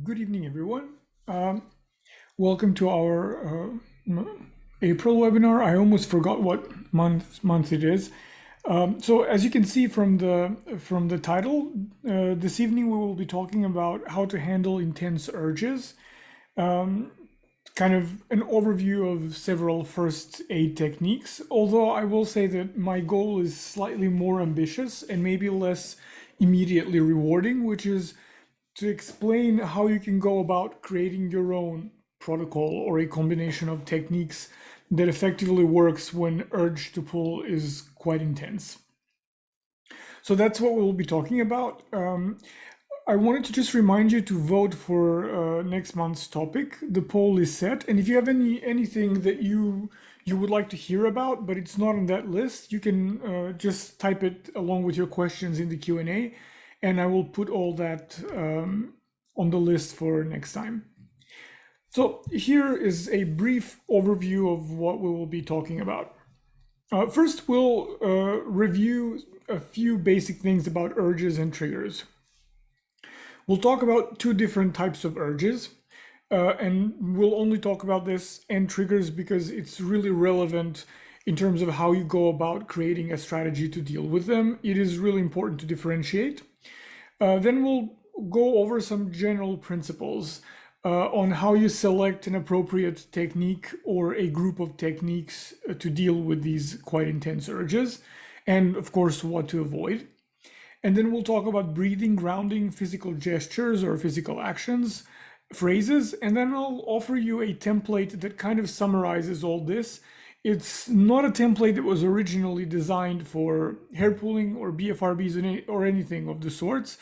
Good evening, everyone. Welcome to our April webinar. I almost forgot what month it is. So, as you can see from the title, this evening we will be talking about how to handle intense urges. Kind of an overview of several first aid techniques. Although I will say that my goal is slightly more ambitious and maybe less immediately rewarding, which is to explain how you can go about creating your own protocol or a combination of techniques that effectively works when urge to pull is quite intense. So that's what we'll be talking about. I wanted to just remind you to vote for next month's topic. The poll is set, and if you have anything that you would like to hear about, but it's not on that list, you can just type it along with your questions in the Q&A, and I will put all that on the list for next time. So here is a brief overview of what we will be talking about. First, we'll review a few basic things about urges and triggers. We'll talk about two different types of urges, and we'll only talk about this and triggers because it's really relevant in terms of how you go about creating a strategy to deal with them. It is really important to differentiate. Then we'll go over some general principles on how you select an appropriate technique or a group of techniques to deal with these quite intense urges, and of course, what to avoid. And then we'll talk about breathing, grounding, physical gestures or physical actions, phrases, and then I'll offer you a template that kind of summarizes all this. It's not a template that was originally designed for hair pulling or BFRBs or anything of the sorts.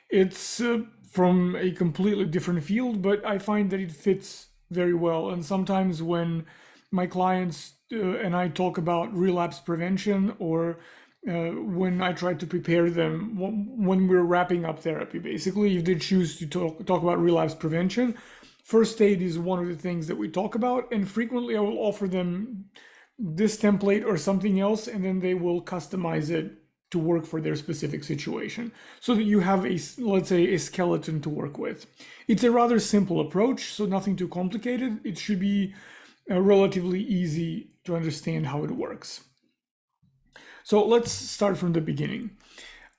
It's from a completely different field, but I find that it fits very well. And sometimes when my clients and I talk about relapse prevention, or when I try to prepare them when we're wrapping up therapy, basically, if they choose to talk about relapse prevention, first aid is one of the things that we talk about. And frequently I will offer them this template or something else, and then they will customize it to work for their specific situation so that you have a, let's say, a skeleton to work with. It's a rather simple approach, so nothing too complicated. It should be relatively easy to understand how it works. So let's start from the beginning.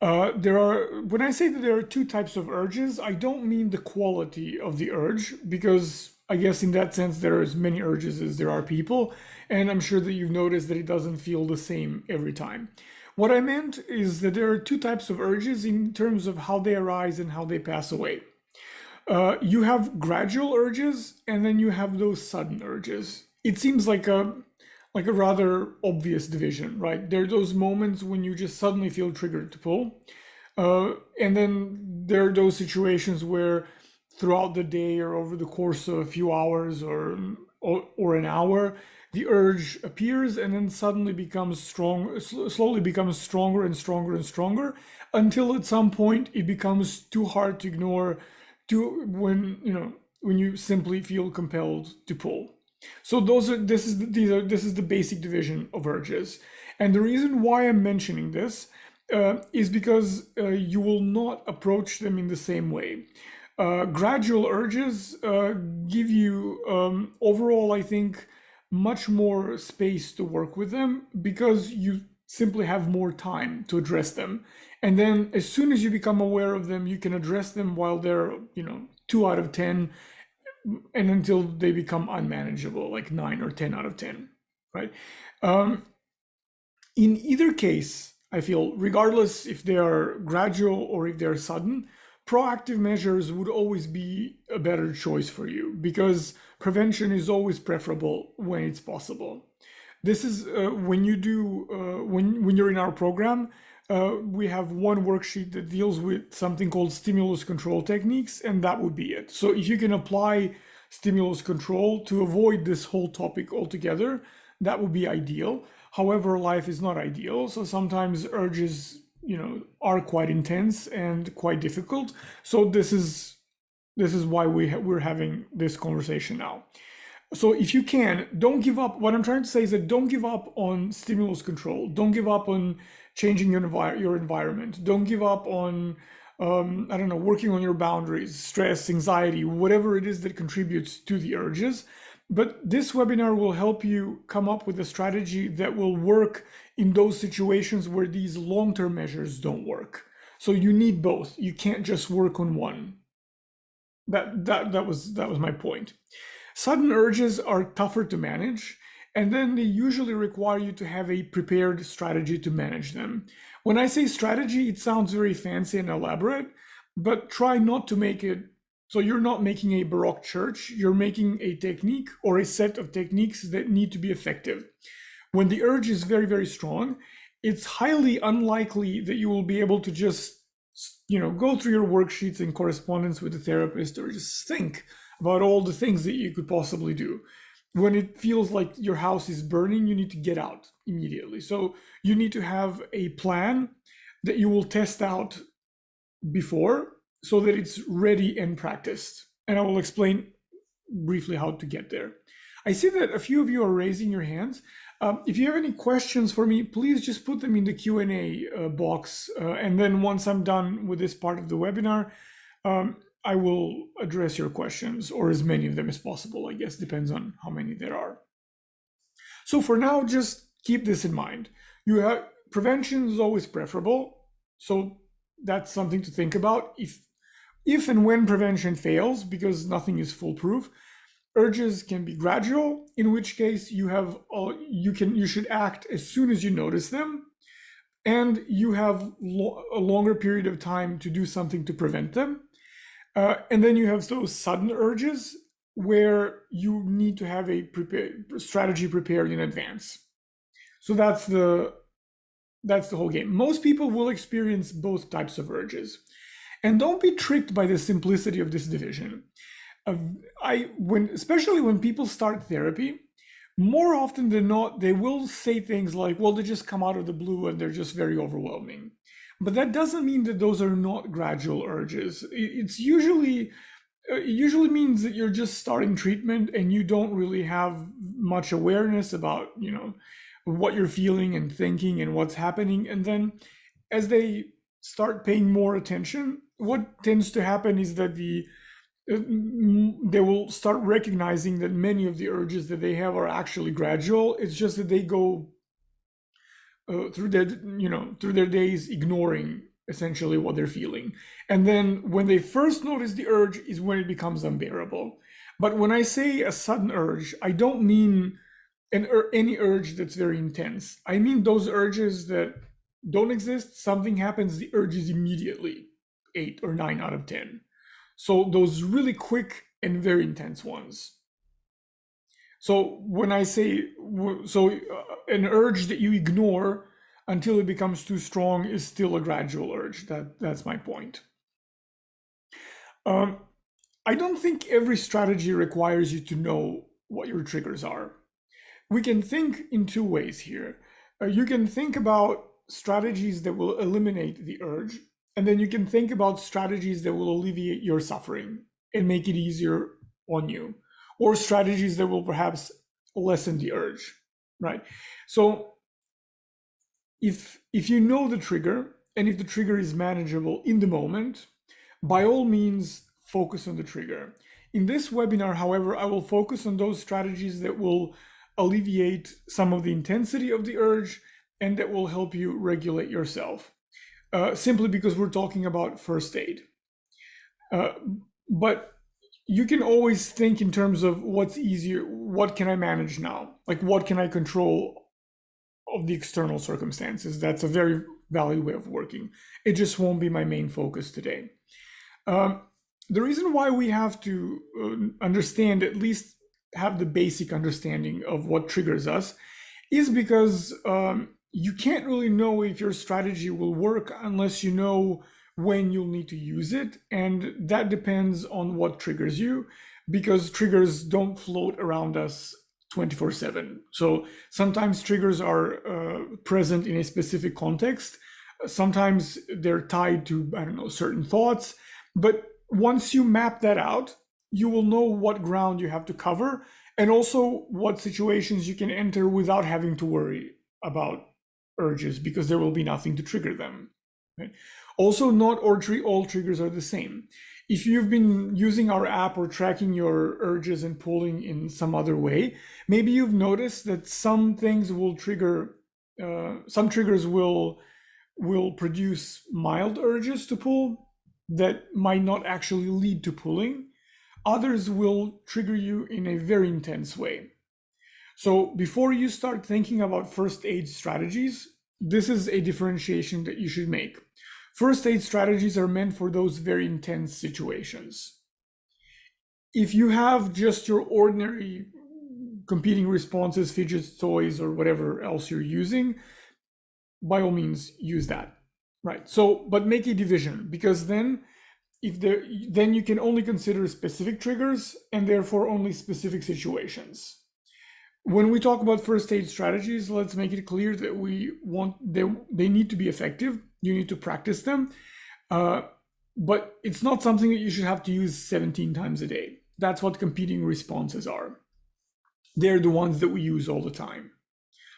When I say that there are two types of urges, I don't mean the quality of the urge, because I guess in that sense there are as many urges as there are people, and I'm sure that you've noticed that it doesn't feel the same every time. What I meant is that there are two types of urges in terms of how they arise and how they pass away. You have gradual urges, and then you have those sudden urges. It seems like a rather obvious division, right? There are those moments when you just suddenly feel triggered to pull. And then there are those situations where throughout the day or over the course of a few hours or an hour, the urge appears and then suddenly becomes slowly becomes stronger and stronger and stronger until at some point it becomes too hard to ignore when you simply feel compelled to pull. So this is the basic division of urges, and the reason why I'm mentioning this is because you will not approach them in the same way. Gradual urges give you overall, I think, much more space to work with them because you simply have more time to address them. And then as soon as you become aware of them, you can address them while they're, 2 out of 10, and until they become unmanageable, like 9 or 10 out of 10, right? In either case, I feel, regardless if they are gradual or if they're sudden, proactive measures would always be a better choice for you because prevention is always preferable when it's possible. This is when you do when you're in our program. We have one worksheet that deals with something called stimulus control techniques, and that would be it. So if you can apply stimulus control to avoid this whole topic altogether, that would be ideal. However, life is not ideal, so sometimes urges, are quite intense and quite difficult. So this is why we're having this conversation now. So if you can, don't give up. What I'm trying to say is that don't give up on stimulus control. Don't give up on changing your environment. Don't give up on I don't know, working on your boundaries, stress, anxiety, whatever it is that contributes to the urges. But this webinar will help you come up with a strategy that will work in those situations where these long-term measures don't work. So you need both. You can't just work on one. That was my point. Sudden urges are tougher to manage, and then they usually require you to have a prepared strategy to manage them. When I say strategy, it sounds very fancy and elaborate, but try not to make it so you're not making a Baroque church, you're making a technique or a set of techniques that need to be effective. When the urge is very, very strong, it's highly unlikely that you will be able to just, go through your worksheets and correspondence with the therapist or just think about all the things that you could possibly do. When it feels like your house is burning, you need to get out immediately. So you need to have a plan that you will test out before so that it's ready and practiced. And I will explain briefly how to get there. I see that a few of you are raising your hands. If you have any questions for me, please just put them in the Q&A box. And then once I'm done with this part of the webinar, I will address your questions, or as many of them as possible, I guess, depends on how many there are. So for now, just keep this in mind. Prevention is always preferable. So that's something to think about. If and when prevention fails, because nothing is foolproof, urges can be gradual, in which case you should act as soon as you notice them, and you have a longer period of time to do something to prevent them. And then you have those sudden urges where you need to have a strategy prepared in advance. So that's the whole game. Most people will experience both types of urges. And don't be tricked by the simplicity of this division. Especially when people start therapy, more often than not, they will say things like, well, they just come out of the blue and they're just very overwhelming. But that doesn't mean that those are not gradual urges. It usually means that you're just starting treatment and you don't really have much awareness about, what you're feeling and thinking and what's happening. And then as they start paying more attention, what tends to happen is that they will start recognizing that many of the urges that they have are actually gradual. It's just that they go through their days ignoring essentially what they're feeling. And then when they first notice the urge is when it becomes unbearable. But when I say a sudden urge, I don't mean any urge that's very intense. I mean those urges that don't exist, something happens, the urge is immediately 8 or 9 out of 10. So those really quick and very intense ones. So when I say, an urge that you ignore until it becomes too strong is still a gradual urge. That's my point. I don't think every strategy requires you to know what your triggers are. We can think in two ways here. You can think about strategies that will eliminate the urge, and then you can think about strategies that will alleviate your suffering and make it easier on you, or strategies that will perhaps lessen the urge, right? So if you know the trigger, and if the trigger is manageable in the moment, by all means, focus on the trigger. In this webinar, however, I will focus on those strategies that will alleviate some of the intensity of the urge and that will help you regulate yourself, simply because we're talking about first aid. But you can always think in terms of what's easier, what can I manage now? Like, what can I control of the external circumstances? That's a very valid way of working. It just won't be my main focus today. The reason why we have to understand, at least have the basic understanding of what triggers us, is because you can't really know if your strategy will work unless you know when you'll need to use it. And that depends on what triggers you, because triggers don't float around us 24/7. So sometimes triggers are present in a specific context. Sometimes they're tied to, I don't know, certain thoughts. But once you map that out, you will know what ground you have to cover and also what situations you can enter without having to worry about urges, because there will be nothing to trigger them. Right? Also, not all triggers are the same. If you've been using our app or tracking your urges and pulling in some other way, maybe you've noticed that some things will trigger, some triggers will produce mild urges to pull that might not actually lead to pulling. Others will trigger you in a very intense way. So before you start thinking about first aid strategies, this is a differentiation that you should make. First aid strategies are meant for those very intense situations. If you have just your ordinary competing responses, fidget toys, or whatever else you're using, by all means use that. Right. So, but make a division, because then then you can only consider specific triggers and therefore only specific situations. When we talk about first aid strategies, let's make it clear that they need to be effective. You need to practice them, but it's not something that you should have to use 17 times a day. That's what competing responses are. They're the ones that we use all the time.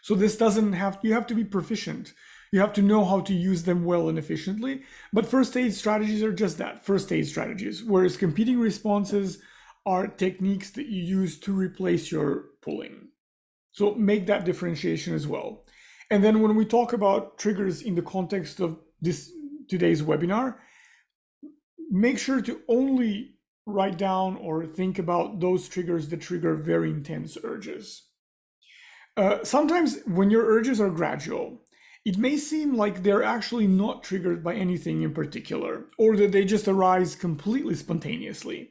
So this doesn't have, you have to be proficient. You have to know how to use them well and efficiently. But first aid strategies are just that, first aid strategies. Whereas competing responses are techniques that you use to replace your pulling. So make that differentiation as well. And then when we talk about triggers in the context of today's webinar, make sure to only write down or think about those triggers that trigger very intense urges. Sometimes when your urges are gradual, it may seem like they're actually not triggered by anything in particular, or that they just arise completely spontaneously.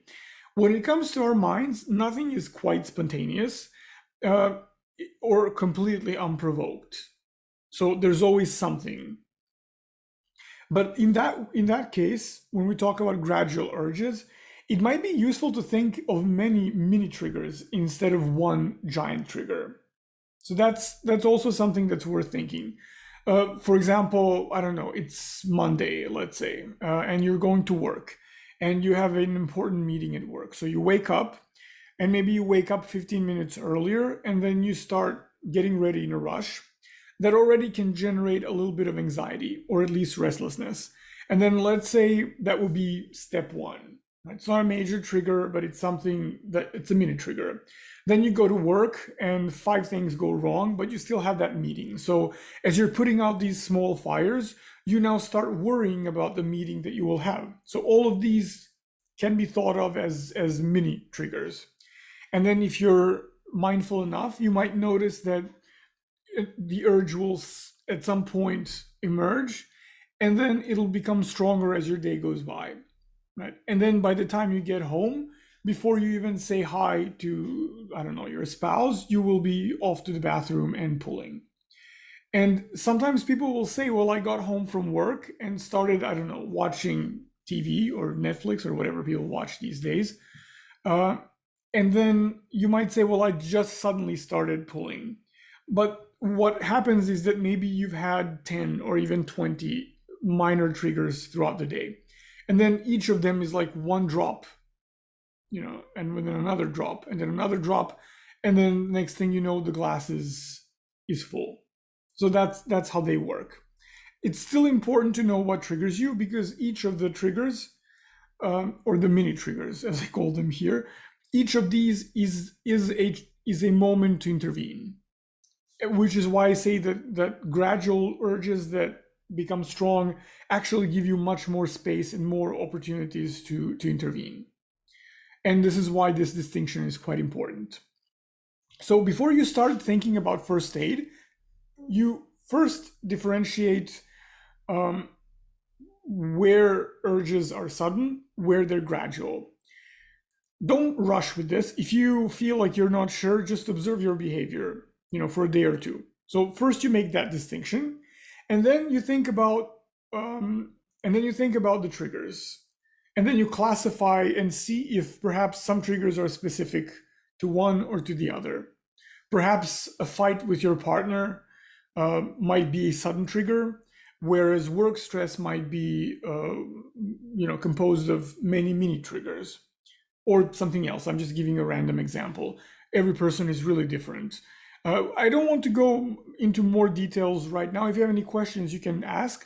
When it comes to our minds, nothing is quite spontaneous or completely unprovoked. So there's always something. But in that case, when we talk about gradual urges, it might be useful to think of many mini triggers instead of one giant trigger. So that's also something that's worth thinking. For example, I don't know, it's Monday, let's say, and you're going to work and you have an important meeting at work. So you wake up, and maybe you wake up 15 minutes earlier, and then you start getting ready in a rush. That already can generate a little bit of anxiety or at least restlessness. And then let's say that would be step one. It's not a major trigger, but it's something that it's a mini trigger. Then you go to work and 5 things go wrong, but you still have that meeting. So as you're putting out these small fires, you now start worrying about the meeting that you will have. So all of these can be thought of as mini triggers. And then if you're mindful enough, you might notice that the urge will at some point emerge, and then it'll become stronger as your day goes by, right? And then by the time you get home, before you even say hi to, I don't know, your spouse, you will be off to the bathroom and pulling. And sometimes people will say, well, I got home from work and started, I don't know, watching TV or Netflix or whatever people watch these days. And then you might say, well, I just suddenly started pulling. But what happens is that maybe you've had 10 or even 20 minor triggers throughout the day. And then each of them is like one drop, and then another drop, and then another drop. And then next thing you know, the glass is full. So that's how they work. It's still important to know what triggers you, because each of the triggers, or the mini triggers, as I call them here, each of these is a moment to intervene. Which is why I say that gradual urges that become strong actually give you much more space and more opportunities to intervene. And this is why this distinction is quite important. So before you start thinking about first aid, you first differentiate where urges are sudden, where they're gradual. Don't rush with this. If you feel like you're not sure, just observe your behavior, for a day or two. So first you make that distinction, and then you think about the triggers, and then you classify and see if perhaps some triggers are specific to one or to the other. Perhaps a fight with your partner might be a sudden trigger, whereas work stress might be composed of many mini triggers, or something else. I'm just giving a random example. Every person is really different. I don't want to go into more details right now. If you have any questions, you can ask.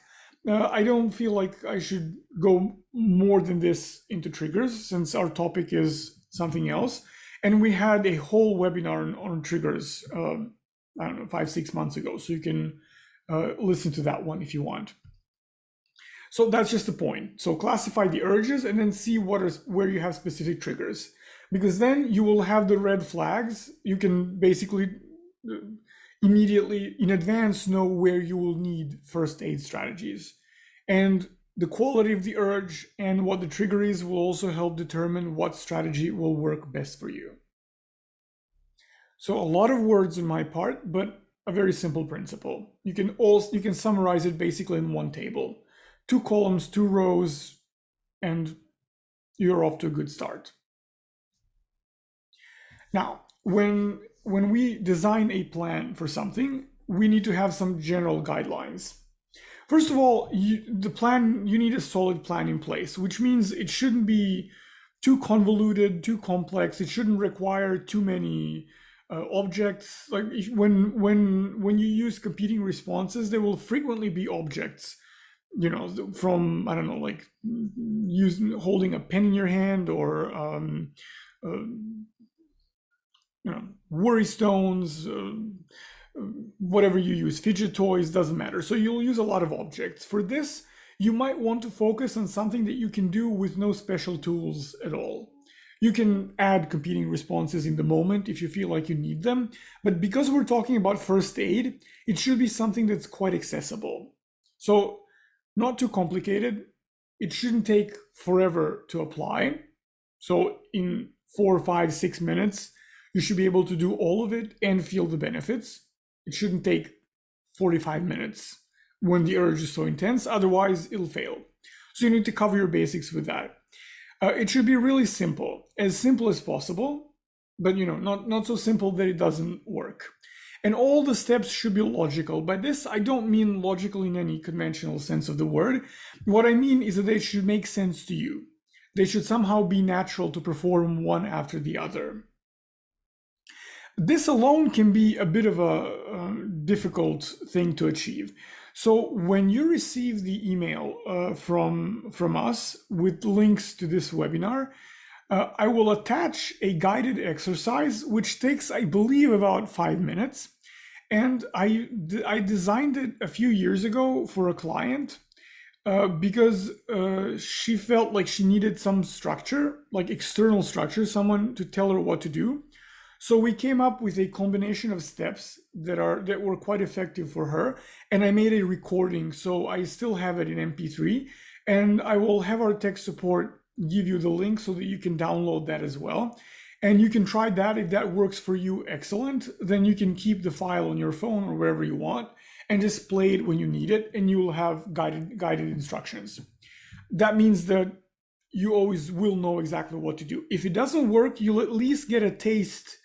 I don't feel like I should go more than this into triggers since our topic is something else. And we had a whole webinar on triggers, I don't know, 5, 6 months ago. So you can listen to that one if you want. So that's just the point. So classify the urges and then see where you have specific triggers, because then you will have the red flags. You can basically uh, immediately in advance know where you will need first aid strategies. And the quality of the urge and what the trigger is will also help determine what strategy will work best for you. So a lot of words on my part, but a very simple principle. You can summarize it basically in one table. 2 columns, 2 rows, and you're off to a good start. Now, when we design a plan for something, we need to have some general guidelines. First of all, you need a solid plan in place, which means it shouldn't be too convoluted, too complex. It shouldn't require too many objects. Like when you use competing responses, there will frequently be objects, from, I don't know, like holding a pen in your hand, or uh, worry stones, whatever you use, fidget toys, doesn't matter. So you'll use a lot of objects. For this, you might want to focus on something that you can do with no special tools at all. You can add competing responses in the moment if you feel like you need them, but because we're talking about first aid, it should be something that's quite accessible. So not too complicated. It shouldn't take forever to apply. So in 4, 5, 6 minutes, you should be able to do all of it and feel the benefits. It shouldn't take 45 minutes when the urge is so intense, otherwise it'll fail. So you need to cover your basics with that. It should be really simple as possible, but not so simple that it doesn't work. And all the steps should be logical. By this, I don't mean logical in any conventional sense of the word. What I mean is that they should make sense to you. They should somehow be natural to perform one after the other. This alone can be a bit of a difficult thing to achieve. So when you receive the email from us with links to this webinar, I will attach a guided exercise, which takes, I believe, about 5 minutes. And I designed it a few years ago for a client because she felt like she needed some structure, like external structure, someone to tell her what to do. So we came up with a combination of steps that were quite effective for her, and I made a recording, so I still have it in MP3, and I will have our tech support give you the link so that you can download that as well. And you can try that. If that works for you, excellent. Then you can keep the file on your phone or wherever you want and just play it when you need it, and you will have guided instructions. That means that you always will know exactly what to do. If it doesn't work, you'll at least get a taste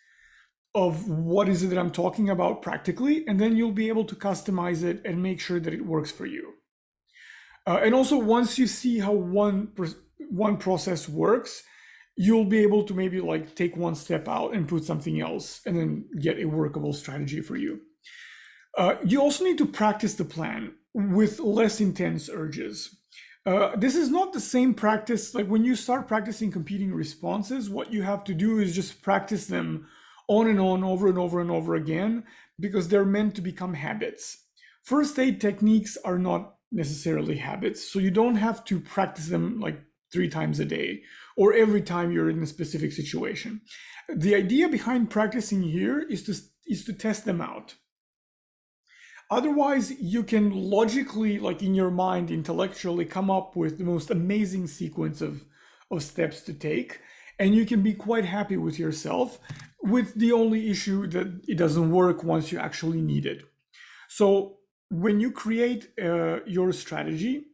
of what is it that I'm talking about practically, and then you'll be able to customize it and make sure that it works for you. And also, once you see how one process works, you'll be able to maybe like take one step out and put something else and then get a workable strategy for you. You also need to practice the plan with less intense urges. This is not the same practice. Like when you start practicing competing responses, what you have to do is just practice them on and on, over and over and over again, because they're meant to become habits. First aid techniques are not necessarily habits, so you don't have to practice them like 3 times a day or every time you're in a specific situation. The idea behind practicing here is to test them out. Otherwise, you can logically, like in your mind, intellectually come up with the most amazing sequence of steps to take, and you can be quite happy with yourself, with the only issue that it doesn't work once you actually need it. So when you create your strategy,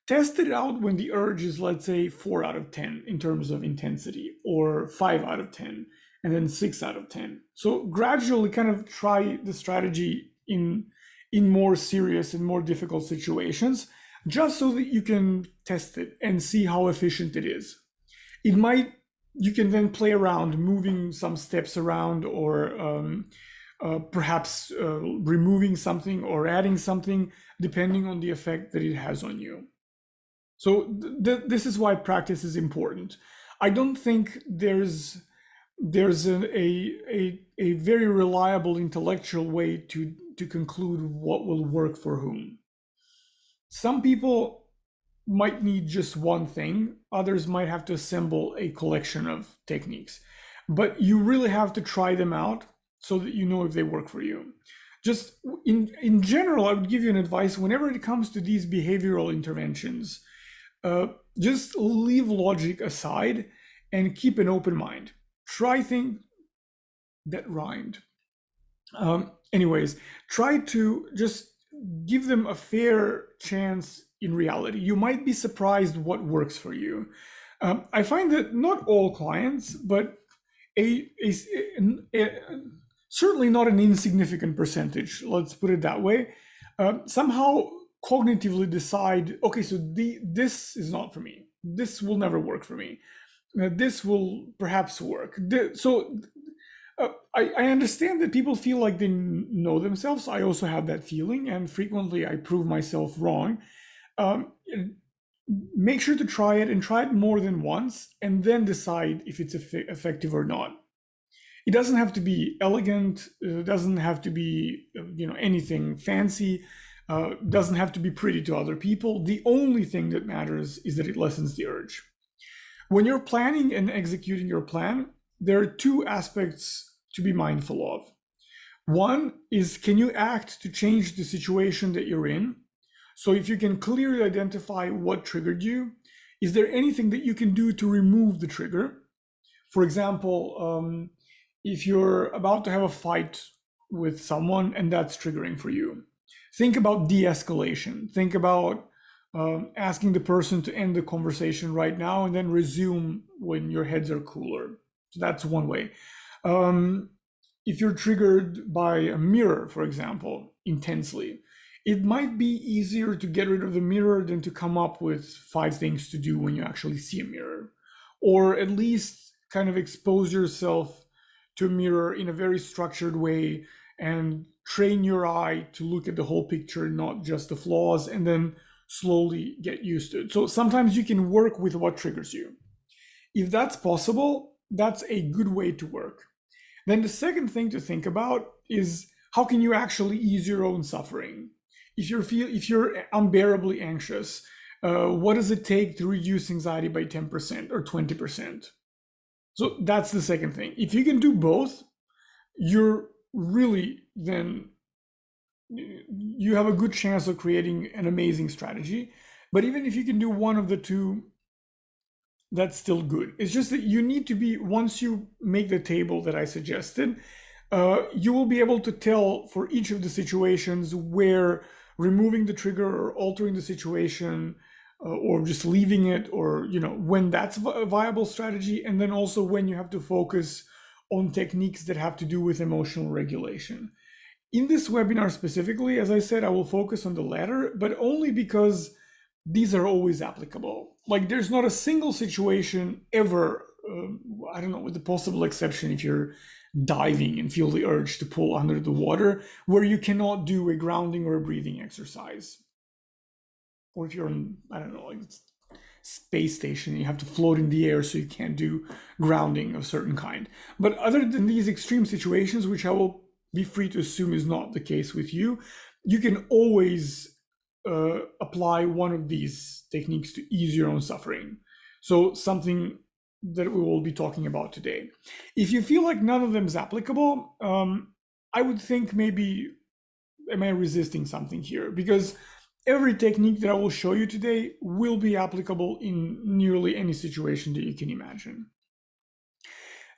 test it out when the urge is, let's say, 4 out of 10 in terms of intensity, or 5 out of 10, and then 6 out of 10. So gradually kind of try the strategy in more serious and more difficult situations, just so that you can test it and see how efficient it is. You can then play around, moving some steps around, or perhaps removing something or adding something, depending on the effect that it has on you. So this is why practice is important. I don't think there's a very reliable intellectual way to conclude what will work for whom. Some people might need just one thing, others might have to assemble a collection of techniques. But you really have to try them out so that you know if they work for you. Just in general, I would give you an advice whenever it comes to these behavioral interventions, uh, just leave logic aside and keep an open mind. Try things that rhymed. Anyways, try to just give them a fair chance in reality. You might be surprised what works for you. I find that not all clients, but a, a, a certainly not an insignificant percentage, let's put it that way, somehow cognitively decide, okay, so this is not for me. This will never work for me. This will perhaps work. So I understand that people feel like they know themselves. I also have that feeling, and frequently I prove myself wrong. Um, Make sure to try it and try it more than once, and then decide if it's effective or not. It doesn't have to be elegant. It doesn't have to be anything fancy. Doesn't have to be pretty to other people. The only thing that matters is that it lessens the urge. When you're planning and executing your plan, there are two aspects to be mindful of. One is, can you act to change the situation that you're in? So if you can clearly identify what triggered you, is there anything that you can do to remove the trigger? For example, if you're about to have a fight with someone and that's triggering for you, think about de-escalation. Think about asking the person to end the conversation right now and then resume when your heads are cooler. So that's one way. If you're triggered by a mirror, for example, intensely, it might be easier to get rid of the mirror than to come up with 5 things to do when you actually see a mirror. Or at least kind of expose yourself to a mirror in a very structured way and train your eye to look at the whole picture, not just the flaws, and then slowly get used to it. So sometimes you can work with what triggers you. If that's possible, that's a good way to work. Then the second thing to think about is, how can you actually ease your own suffering? If you're unbearably anxious, what does it take to reduce anxiety by 10% or 20%? So that's the second thing. If you can do both, you're really then you have a good chance of creating an amazing strategy. But even if you can do one of the two, that's still good. It's just that you need to be, once you make the table that I suggested, you will be able to tell for each of the situations where removing the trigger or altering the situation or just leaving it, or when that's a viable strategy, and then also when you have to focus on techniques that have to do with emotional regulation. In this webinar specifically, as I said, I will focus on the latter, but only because these are always applicable. Like, there's not a single situation ever, I don't know, with the possible exception if you're diving and feel the urge to pull under the water, where you cannot do a grounding or a breathing exercise. Or if you're on, I don't know, like space station, you have to float in the air, so you can't do grounding of certain kind. But other than these extreme situations, which I will be free to assume is not the case with you, you can always apply one of these techniques to ease your own suffering. So something that we will be talking about today. If you feel like none of them is applicable, I would think maybe, am I resisting something here? Because every technique that I will show you today will be applicable in nearly any situation that you can imagine.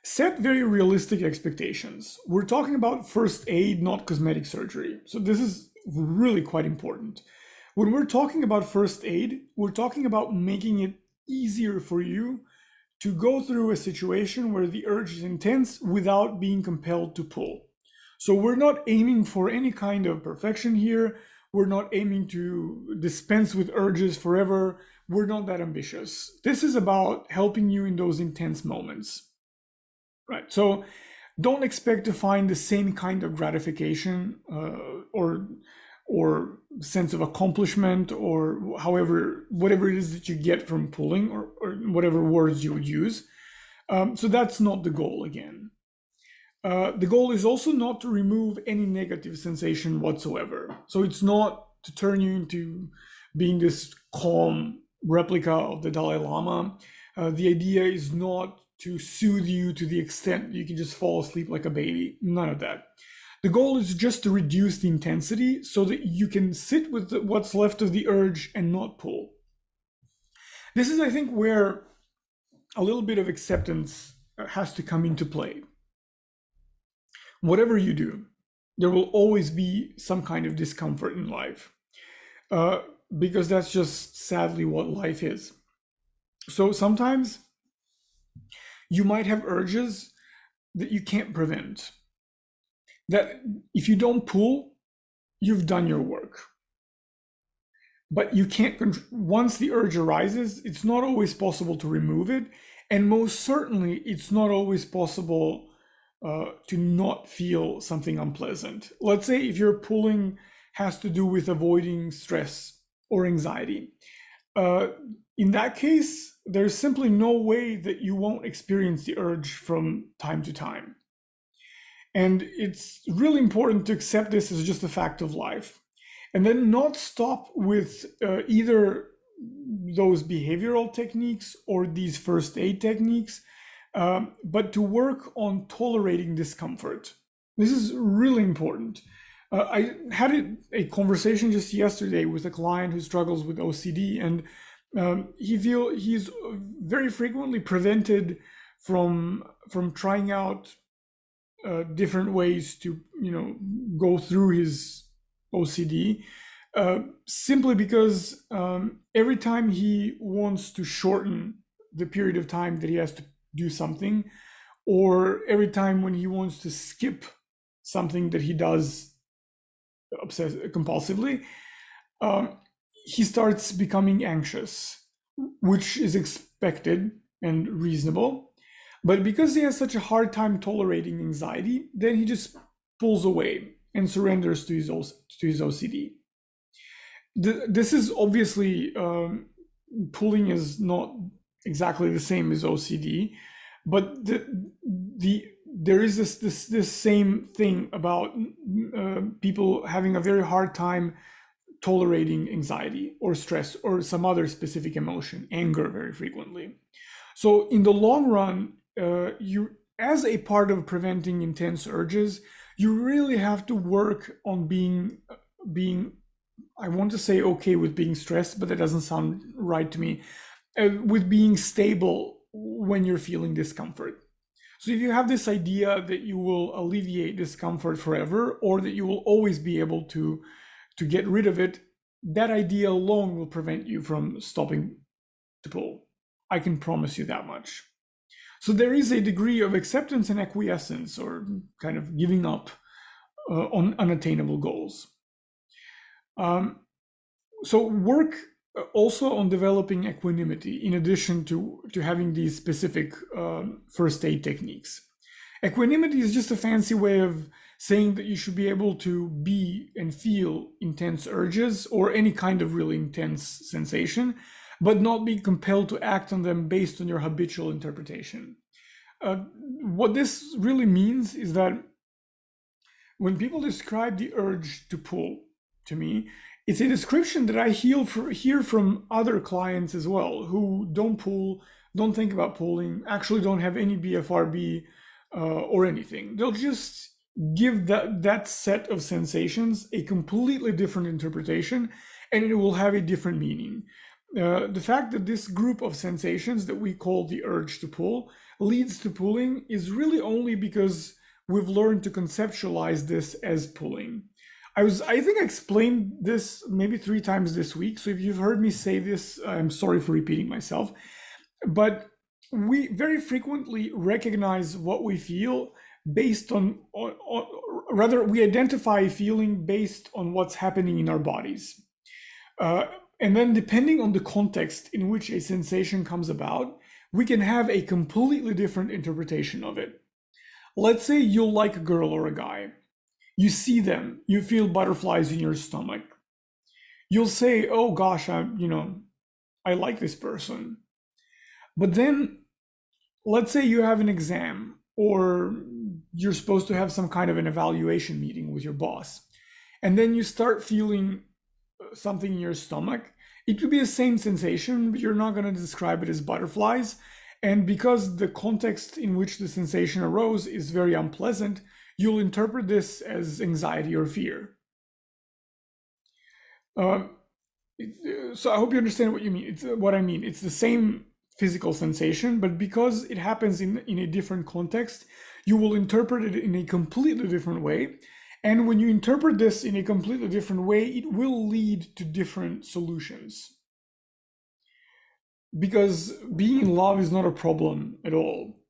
Set very realistic expectations. We're talking about first aid, not cosmetic surgery. So this is really quite important. When we're talking about first aid, we're talking about making it easier for you to go through a situation where the urge is intense without being compelled to pull. So we're not aiming for any kind of perfection here. We're not aiming to dispense with urges forever. We're not that ambitious. This is about helping you in those intense moments. Right. So don't expect to find the same kind of gratification or sense of accomplishment, or however, whatever it is that you get from pulling, or whatever words you would use. So that's not the goal again. The goal is also not to remove any negative sensation whatsoever. So it's not to turn you into being this calm replica of the Dalai Lama. The idea is not to soothe you to the extent you can just fall asleep like a baby. None of that. The goal is just to reduce the intensity so that you can sit with what's left of the urge and not pull. This is, I think, where a little bit of acceptance has to come into play. Whatever you do, there will always be some kind of discomfort in life, because that's just sadly what life is. So sometimes you might have urges that you can't prevent, that if you don't pull, you've done your work. But you can't, once the urge arises, it's not always possible to remove it. And most certainly, it's not always possible to not feel something unpleasant. Let's say if your pulling has to do with avoiding stress or anxiety. In that case, there's simply no way that you won't experience the urge from time to time. And it's really important to accept this as just a fact of life. And then not stop with either those behavioral techniques or these first aid techniques, but to work on tolerating discomfort. This is really important. I had a conversation just yesterday with a client who struggles with OCD, and he's very frequently prevented from trying out different ways to go through his OCD, simply because every time he wants to shorten the period of time that he has to do something, or every time when he wants to skip something that he does compulsively, he starts becoming anxious, which is expected and reasonable. But because he has such a hard time tolerating anxiety, then he just pulls away and surrenders to his OCD. This is obviously, pulling is not exactly the same as OCD, but there is this same thing about people having a very hard time tolerating anxiety or stress or some other specific emotion, anger very frequently. So in the long run, you, as a part of preventing intense urges, you really have to work on being, I want to say okay with being stressed, but that doesn't sound right to me, with being stable when you're feeling discomfort. So if you have this idea that you will alleviate discomfort forever, or that you will always be able to get rid of it, that idea alone will prevent you from stopping to pull. I can promise you that much. So there is a degree of acceptance and acquiescence, or kind of giving up on unattainable goals. So work also on developing equanimity in addition to having these specific first aid techniques. Equanimity is just a fancy way of saying that you should be able to be and feel intense urges or any kind of really intense sensation, but not be compelled to act on them based on your habitual interpretation. What this really means is that when people describe the urge to pull to me, it's a description that I hear from other clients as well, who don't pull, don't think about pulling, actually don't have any BFRB or anything. They'll just give that set of sensations a completely different interpretation, and it will have a different meaning. The fact that this group of sensations that we call the urge to pull leads to pulling is really only because we've learned to conceptualize this as pulling. I think I explained this maybe 3 times this week. So if you've heard me say this, I'm sorry for repeating myself. But we very frequently recognize what we feel based on rather, we identify a feeling based on what's happening in our bodies. And then depending on the context in which a sensation comes about, we can have a completely different interpretation of it. Let's say you like a girl or a guy. You see them, you feel butterflies in your stomach. You'll say, "Oh gosh, I like this person." But then let's say you have an exam or you're supposed to have some kind of an evaluation meeting with your boss. And then you start feeling something in your stomach. It would be the same sensation, but you're not going to describe it as butterflies. And because the context in which the sensation arose is very unpleasant, you'll interpret this as anxiety or fear. Uh, so I hope you understand what you mean. It's what I mean. It's the same physical sensation, but because it happens in a different context, you will interpret it in a completely different way. And when you interpret this in a completely different way, it will lead to different solutions. Because being in love is not a problem at all.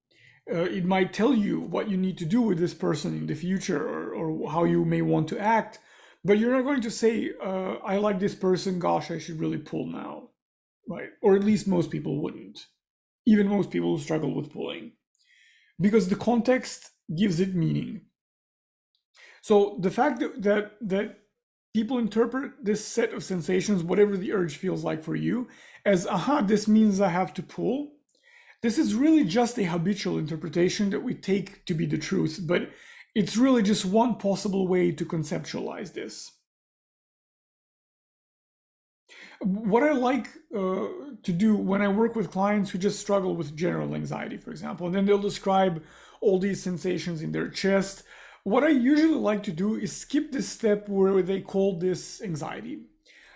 It might tell you what you need to do with this person in the future, or how you may want to act, but you're not going to say, I like this person, gosh, I should really pull now, right? Or at least most people wouldn't, even most people who struggle with pulling, because the context gives it meaning. So the fact that people interpret this set of sensations, whatever the urge feels like for you, as, aha, this means I have to pull. This is really just a habitual interpretation that we take to be the truth, but it's really just one possible way to conceptualize this. What I like to do when I work with clients who just struggle with general anxiety, for example, and then they'll describe all these sensations in their chest, what I usually like to do is skip this step where they call this anxiety,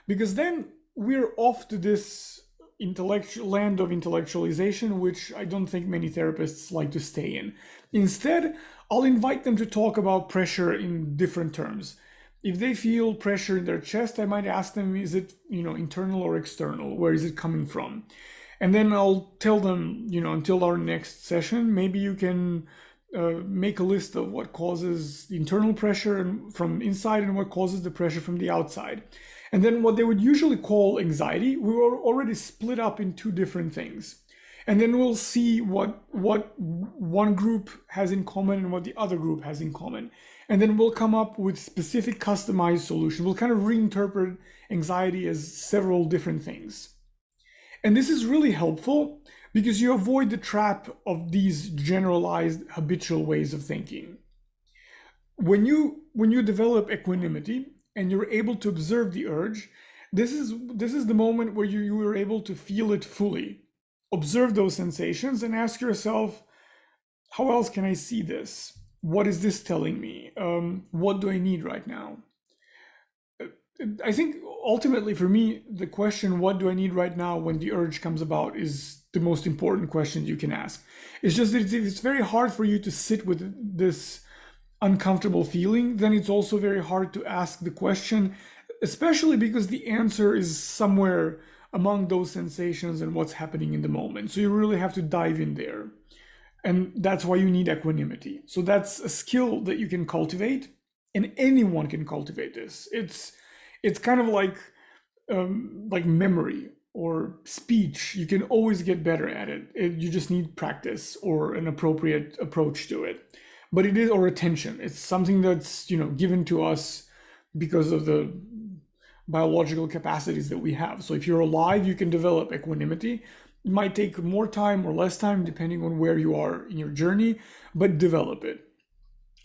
because then we're off to this intellectual land of intellectualization, which I don't think many therapists like to stay in. Instead, I'll invite them to talk about pressure in different terms. If they feel pressure in their chest, I might ask them, is it, internal or external? Where is it coming from? And then I'll tell them, until our next session, maybe you can make a list of what causes the internal pressure from inside and what causes the pressure from the outside. And then what they would usually call anxiety, we were already split up in two different things. And then we'll see what one group has in common and what the other group has in common. And then we'll come up with specific customized solutions. We'll kind of reinterpret anxiety as several different things. And this is really helpful because you avoid the trap of these generalized habitual ways of thinking. When you develop equanimity and you're able to observe the urge, this is the moment where you are able to feel it fully. Observe those sensations and ask yourself, how else can I see this? What is this telling me? What do I need right now? I think ultimately for me, the question, what do I need right now when the urge comes about, is the most important question you can ask. It's just that it's very hard for you to sit with this uncomfortable feeling. Then it's also very hard to ask the question, especially because the answer is somewhere among those sensations and what's happening in the moment. So you really have to dive in there. And that's why you need equanimity. So that's a skill that you can cultivate, and anyone can cultivate this. It's kind of like memory or speech. You can always get better at it. You just need practice or an appropriate approach to it. But it is, or attention. It's something that's given to us because of the biological capacities that we have. So if you're alive, you can develop equanimity. It might take more time or less time depending on where you are in your journey, but develop it.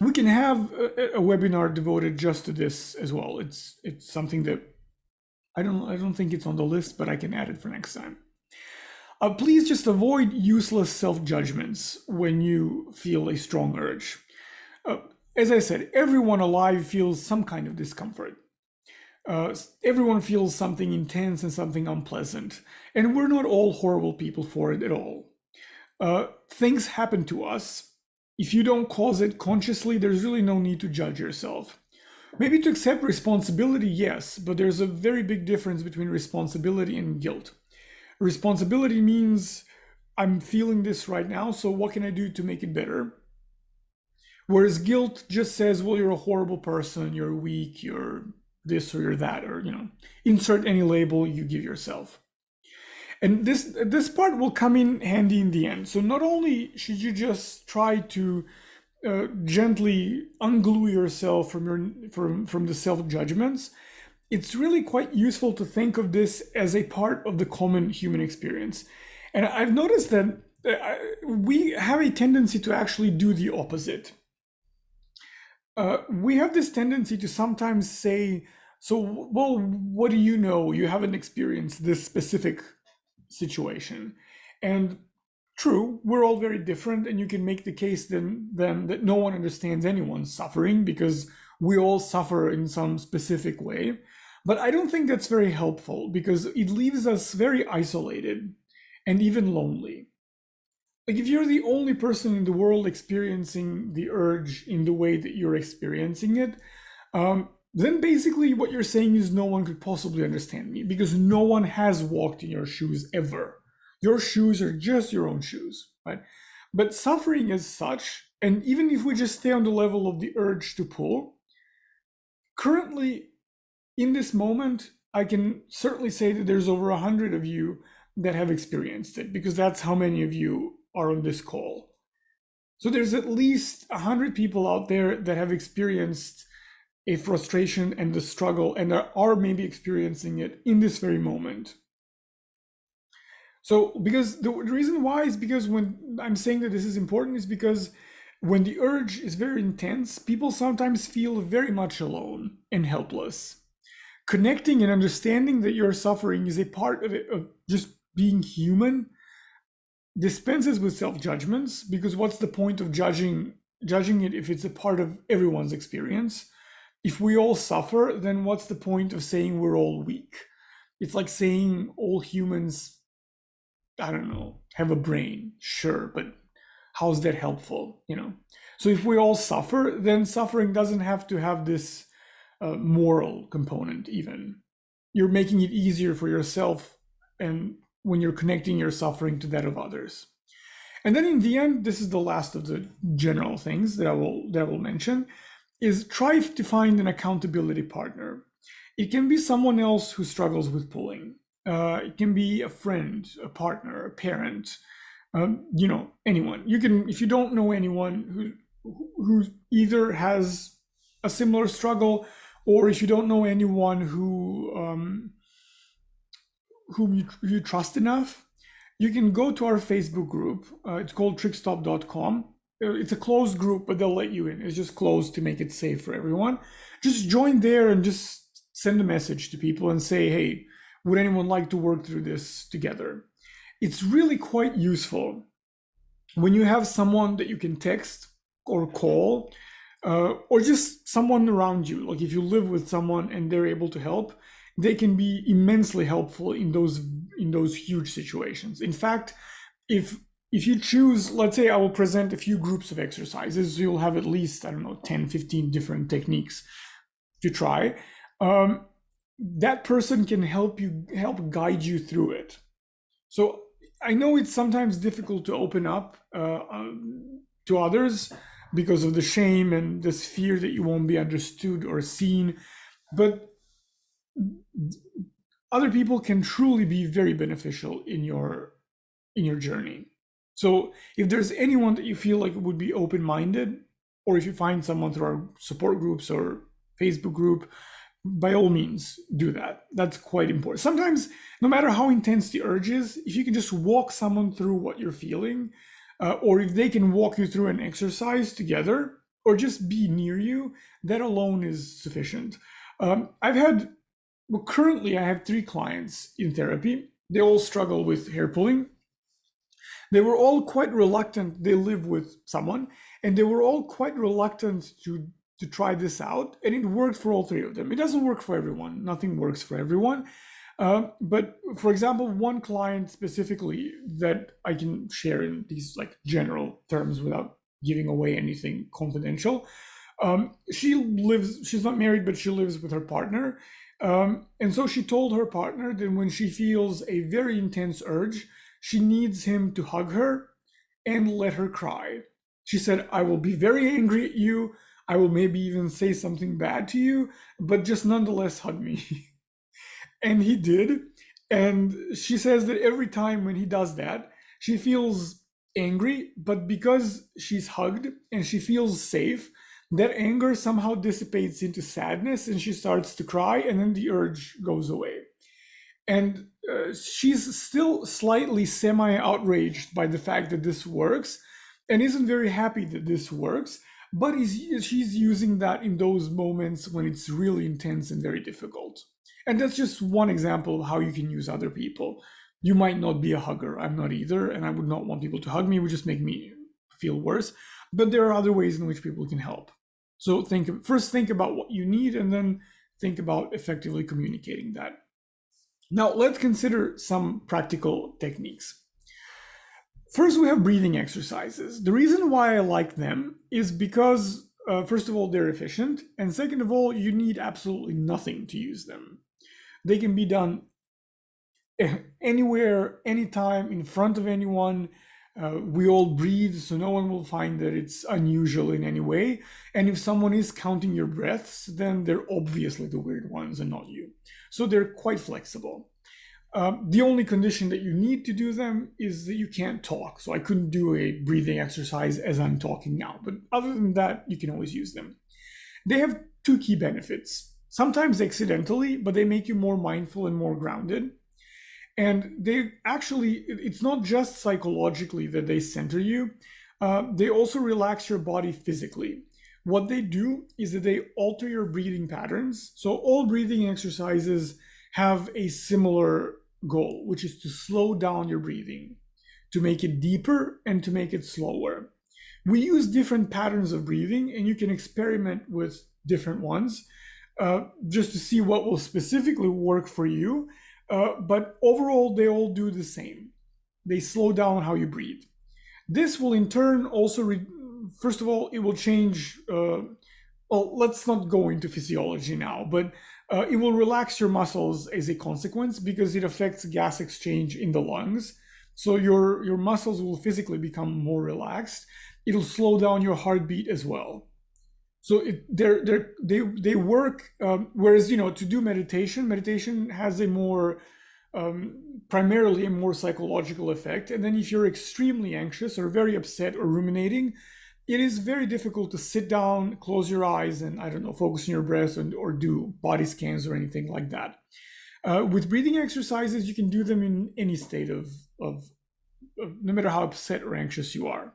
We can have a webinar devoted just to this as well. It's something that I don't think it's on the list, but I can add it for next time. Please just avoid useless self-judgments when you feel a strong urge. As I said, everyone alive feels some kind of discomfort. Everyone feels something intense and something unpleasant, and we're not all horrible people for it at all. Things happen to us. If you don't cause it consciously, there's really no need to judge yourself. Maybe to accept responsibility, yes, but there's a very big difference between responsibility and guilt. Responsibility means I'm feeling this right now, so what can I do to make it better? Whereas guilt just says, well, you're a horrible person, you're weak, you're this or you're that, or insert any label you give yourself. And this part will come in handy in the end. So not only should you just try to gently unglue yourself from from the self judgments, it's really quite useful to think of this as a part of the common human experience. And I've noticed that we have a tendency to actually do the opposite. We have this tendency to sometimes say, so, well, what do you know? You haven't experienced this specific situation. And true, we're all very different, and you can make the case then that no one understands anyone's suffering because we all suffer in some specific way. But I don't think that's very helpful because it leaves us very isolated and even lonely. Like if you're the only person in the world experiencing the urge in the way that you're experiencing it, then basically what you're saying is no one could possibly understand me because no one has walked in your shoes ever. Your shoes are just your own shoes, right? But suffering as such, and even if we just stay on the level of the urge to pull, currently in this moment, I can certainly say that there's over 100 of you that have experienced it because that's how many of you are on this call. So there's at least 100 people out there that have experienced a frustration and the struggle and are maybe experiencing it in this very moment. So because the reason why is because when I'm saying that this is important is because when the urge is very intense, people sometimes feel very much alone and helpless. Connecting and understanding that you're suffering is a part of it, of just being human, dispenses with self-judgments, because what's the point of judging it if it's a part of everyone's experience? If we all suffer, then what's the point of saying we're all weak? It's like saying all humans, I don't know, have a brain. Sure, but how's that helpful? So if we all suffer, then suffering doesn't have to have this moral component even. You're making it easier for yourself and when you're connecting your suffering to that of others. And then in the end, this is the last of the general things that I will mention, is try to find an accountability partner. It can be someone else who struggles with pulling. It can be a friend, a partner, a parent, anyone. You can, if you don't know anyone who either has a similar struggle, or if you don't know anyone whom you trust enough, you can go to our Facebook group. It's called trickstop.com. It's a closed group, but they'll let you in. It's just closed to make it safe for everyone. Just join there and just send a message to people and say, hey, would anyone like to work through this together? It's really quite useful when you have someone that you can text or call, or just someone around you. Like if you live with someone and they're able to help, they can be immensely helpful in those huge situations. In fact, if you choose, let's say I will present a few groups of exercises, you'll have at least, I don't know, 10, 15 different techniques to try. That person can help guide you through it. So I know it's sometimes difficult to open up to others because of the shame and this fear that you won't be understood or seen, but other people can truly be very beneficial in your journey. So if there's anyone that you feel like would be open-minded, or if you find someone through our support groups or Facebook group, by all means do that. That's quite important. Sometimes, no matter how intense the urge is, if you can just walk someone through what you're feeling, or if they can walk you through an exercise together, or just be near you, that alone is sufficient. Currently I have 3 clients in therapy. They all struggle with hair pulling. They were all quite reluctant. They live with someone, and they were all quite reluctant to try this out, and it worked for all 3 of them. It doesn't work for everyone. Nothing works for everyone. But for example, one client specifically that I can share in these like general terms without giving away anything confidential. She's not married, but she lives with her partner. And so she told her partner that when she feels a very intense urge, she needs him to hug her and let her cry. She said, I will be very angry at you. I will maybe even say something bad to you, but just nonetheless hug me. And he did. And she says that every time when he does that, she feels angry, but because she's hugged and she feels safe, that anger somehow dissipates into sadness and she starts to cry, and then the urge goes away. And she's still slightly semi outraged by the fact that this works and isn't very happy that this works, but she's using that in those moments when it's really intense and very difficult. And that's just one example of how you can use other people. You might not be a hugger. I'm not either, and I would not want people to hug me. It would just make me feel worse. But there are other ways in which people can help. So think about what you need, and then think about effectively communicating that. Now, let's consider some practical techniques. First, we have breathing exercises. The reason why I like them is because, first of all, they're efficient, and second of all, you need absolutely nothing to use them. They can be done anywhere, anytime, in front of anyone. We all breathe, so no one will find that it's unusual in any way. And if someone is counting your breaths, then they're obviously the weird ones and not you. So they're quite flexible. The only condition that you need to do them is that you can't talk. So I couldn't do a breathing exercise as I'm talking now. But other than that, you can always use them. They have two key benefits. Sometimes accidentally, but they make you more mindful and more grounded. And they actually, it's not just psychologically that they center you, they also relax your body physically. What they do is that they alter your breathing patterns. So all breathing exercises have a similar goal, which is to slow down your breathing, to make it deeper and to make it slower. We use different patterns of breathing, and you can experiment with different ones just to see what will specifically work for you. But overall, they all do the same. They slow down how you breathe. This will in turn also, first of all, it will change. Well, let's not go into physiology now, but it will relax your muscles as a consequence because it affects gas exchange in the lungs. So your muscles will physically become more relaxed. It'll slow down your heartbeat as well. So they work. Whereas to do meditation has a more primarily a more psychological effect. And then if you're extremely anxious or very upset or ruminating, it is very difficult to sit down, close your eyes, and I don't know, focus on your breath or do body scans or anything like that. With breathing exercises, you can do them in any state of no matter how upset or anxious you are,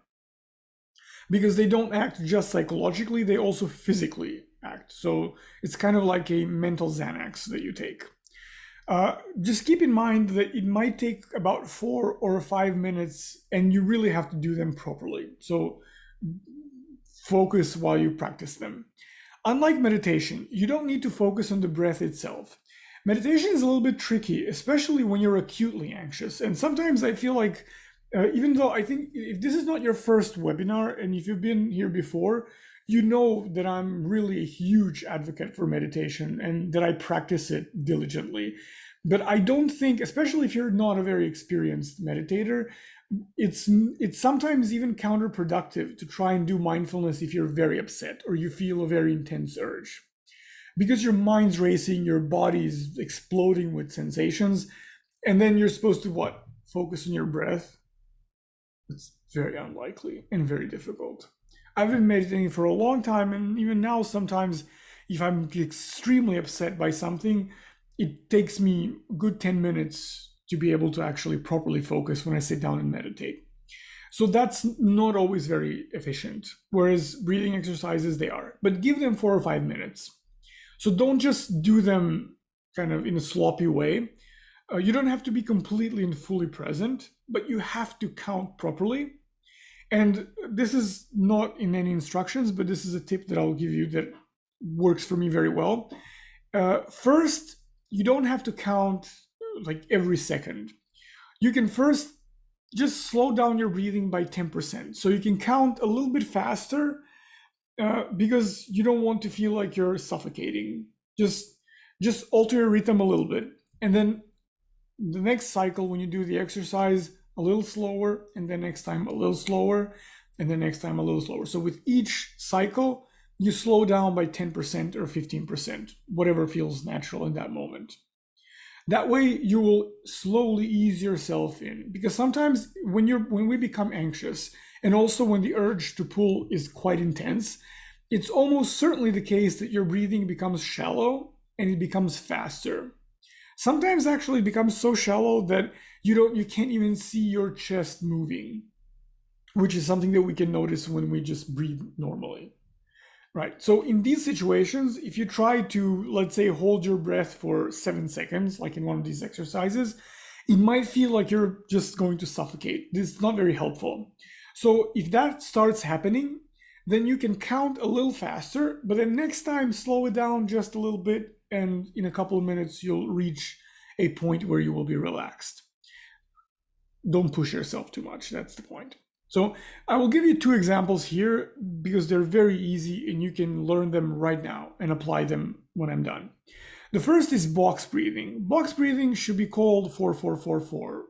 because they don't act just psychologically, they also physically act. So it's kind of like a mental Xanax that you take. Just keep in mind that it might take about 4 or 5 minutes, and you really have to do them properly. So focus while you practice them. Unlike meditation, you don't need to focus on the breath itself. Meditation is a little bit tricky, especially when you're acutely anxious. And sometimes I feel like, even though I think if this is not your first webinar and if you've been here before, you know that I'm really a huge advocate for meditation and that I practice it diligently. But I don't think, especially if you're not a very experienced meditator, it's sometimes even counterproductive to try and do mindfulness if you're very upset or you feel a very intense urge, because your mind's racing, your body's exploding with sensations, and then you're supposed to what? Focus on your breath. It's very unlikely and very difficult. I've been meditating for a long time, and even now sometimes if I'm extremely upset by something, it takes me a good 10 minutes to be able to actually properly focus when I sit down and meditate. So that's not always very efficient, whereas breathing exercises, they are. But give them 4 or 5 minutes. So don't just do them kind of in a sloppy way. You don't have to be completely and fully present, but you have to count properly. And this is not in any instructions, but this is a tip that I'll give you that works for me very well. First, you don't have to count like every second. You can first just slow down your breathing by 10%. So you can count a little bit faster because you don't want to feel like you're suffocating. Just alter your rhythm a little bit. And then the next cycle, when you do the exercise, a little slower, and then next time a little slower, and then next time a little slower. So with each cycle, you slow down by 10% or 15%, whatever feels natural in that moment. That way you will slowly ease yourself in, because sometimes when we become anxious, and also when the urge to pull is quite intense, it's almost certainly the case that your breathing becomes shallow and it becomes faster. Sometimes actually it becomes so shallow that you can't even see your chest moving, which is something that we can notice when we just breathe normally. Right. So in these situations, if you try to, let's say, hold your breath for 7 seconds, like in one of these exercises, it might feel like you're just going to suffocate. This is not very helpful. So if that starts happening, then you can count a little faster, but then next time slow it down just a little bit, and in a couple of minutes you'll reach a point where you will be relaxed. Don't push yourself too much. That's the point. So I will give you two examples here because they're very easy and you can learn them right now and apply them when I'm done. The first is box breathing. Box breathing should be called 4-4-4-4-4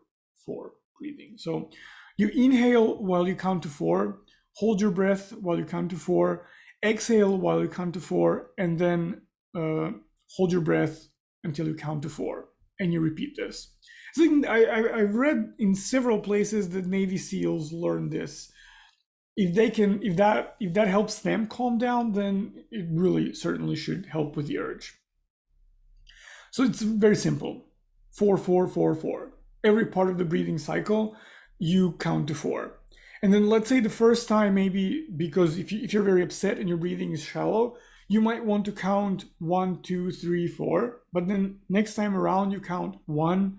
breathing. So you inhale while you count to 4, hold your breath while you count to 4, exhale while you count to 4, and then hold your breath until you count to 4, and you repeat this. So I've read in several places that Navy SEALs learn this. If that helps them calm down, then it really certainly should help with the urge. So it's very simple. 4-4-4-4. Every part of the breathing cycle, you count to 4. And then let's say the first time, maybe because if you're very upset and your breathing is shallow, you might want to count 1, 2, 3, 4. But then next time around, you count 1,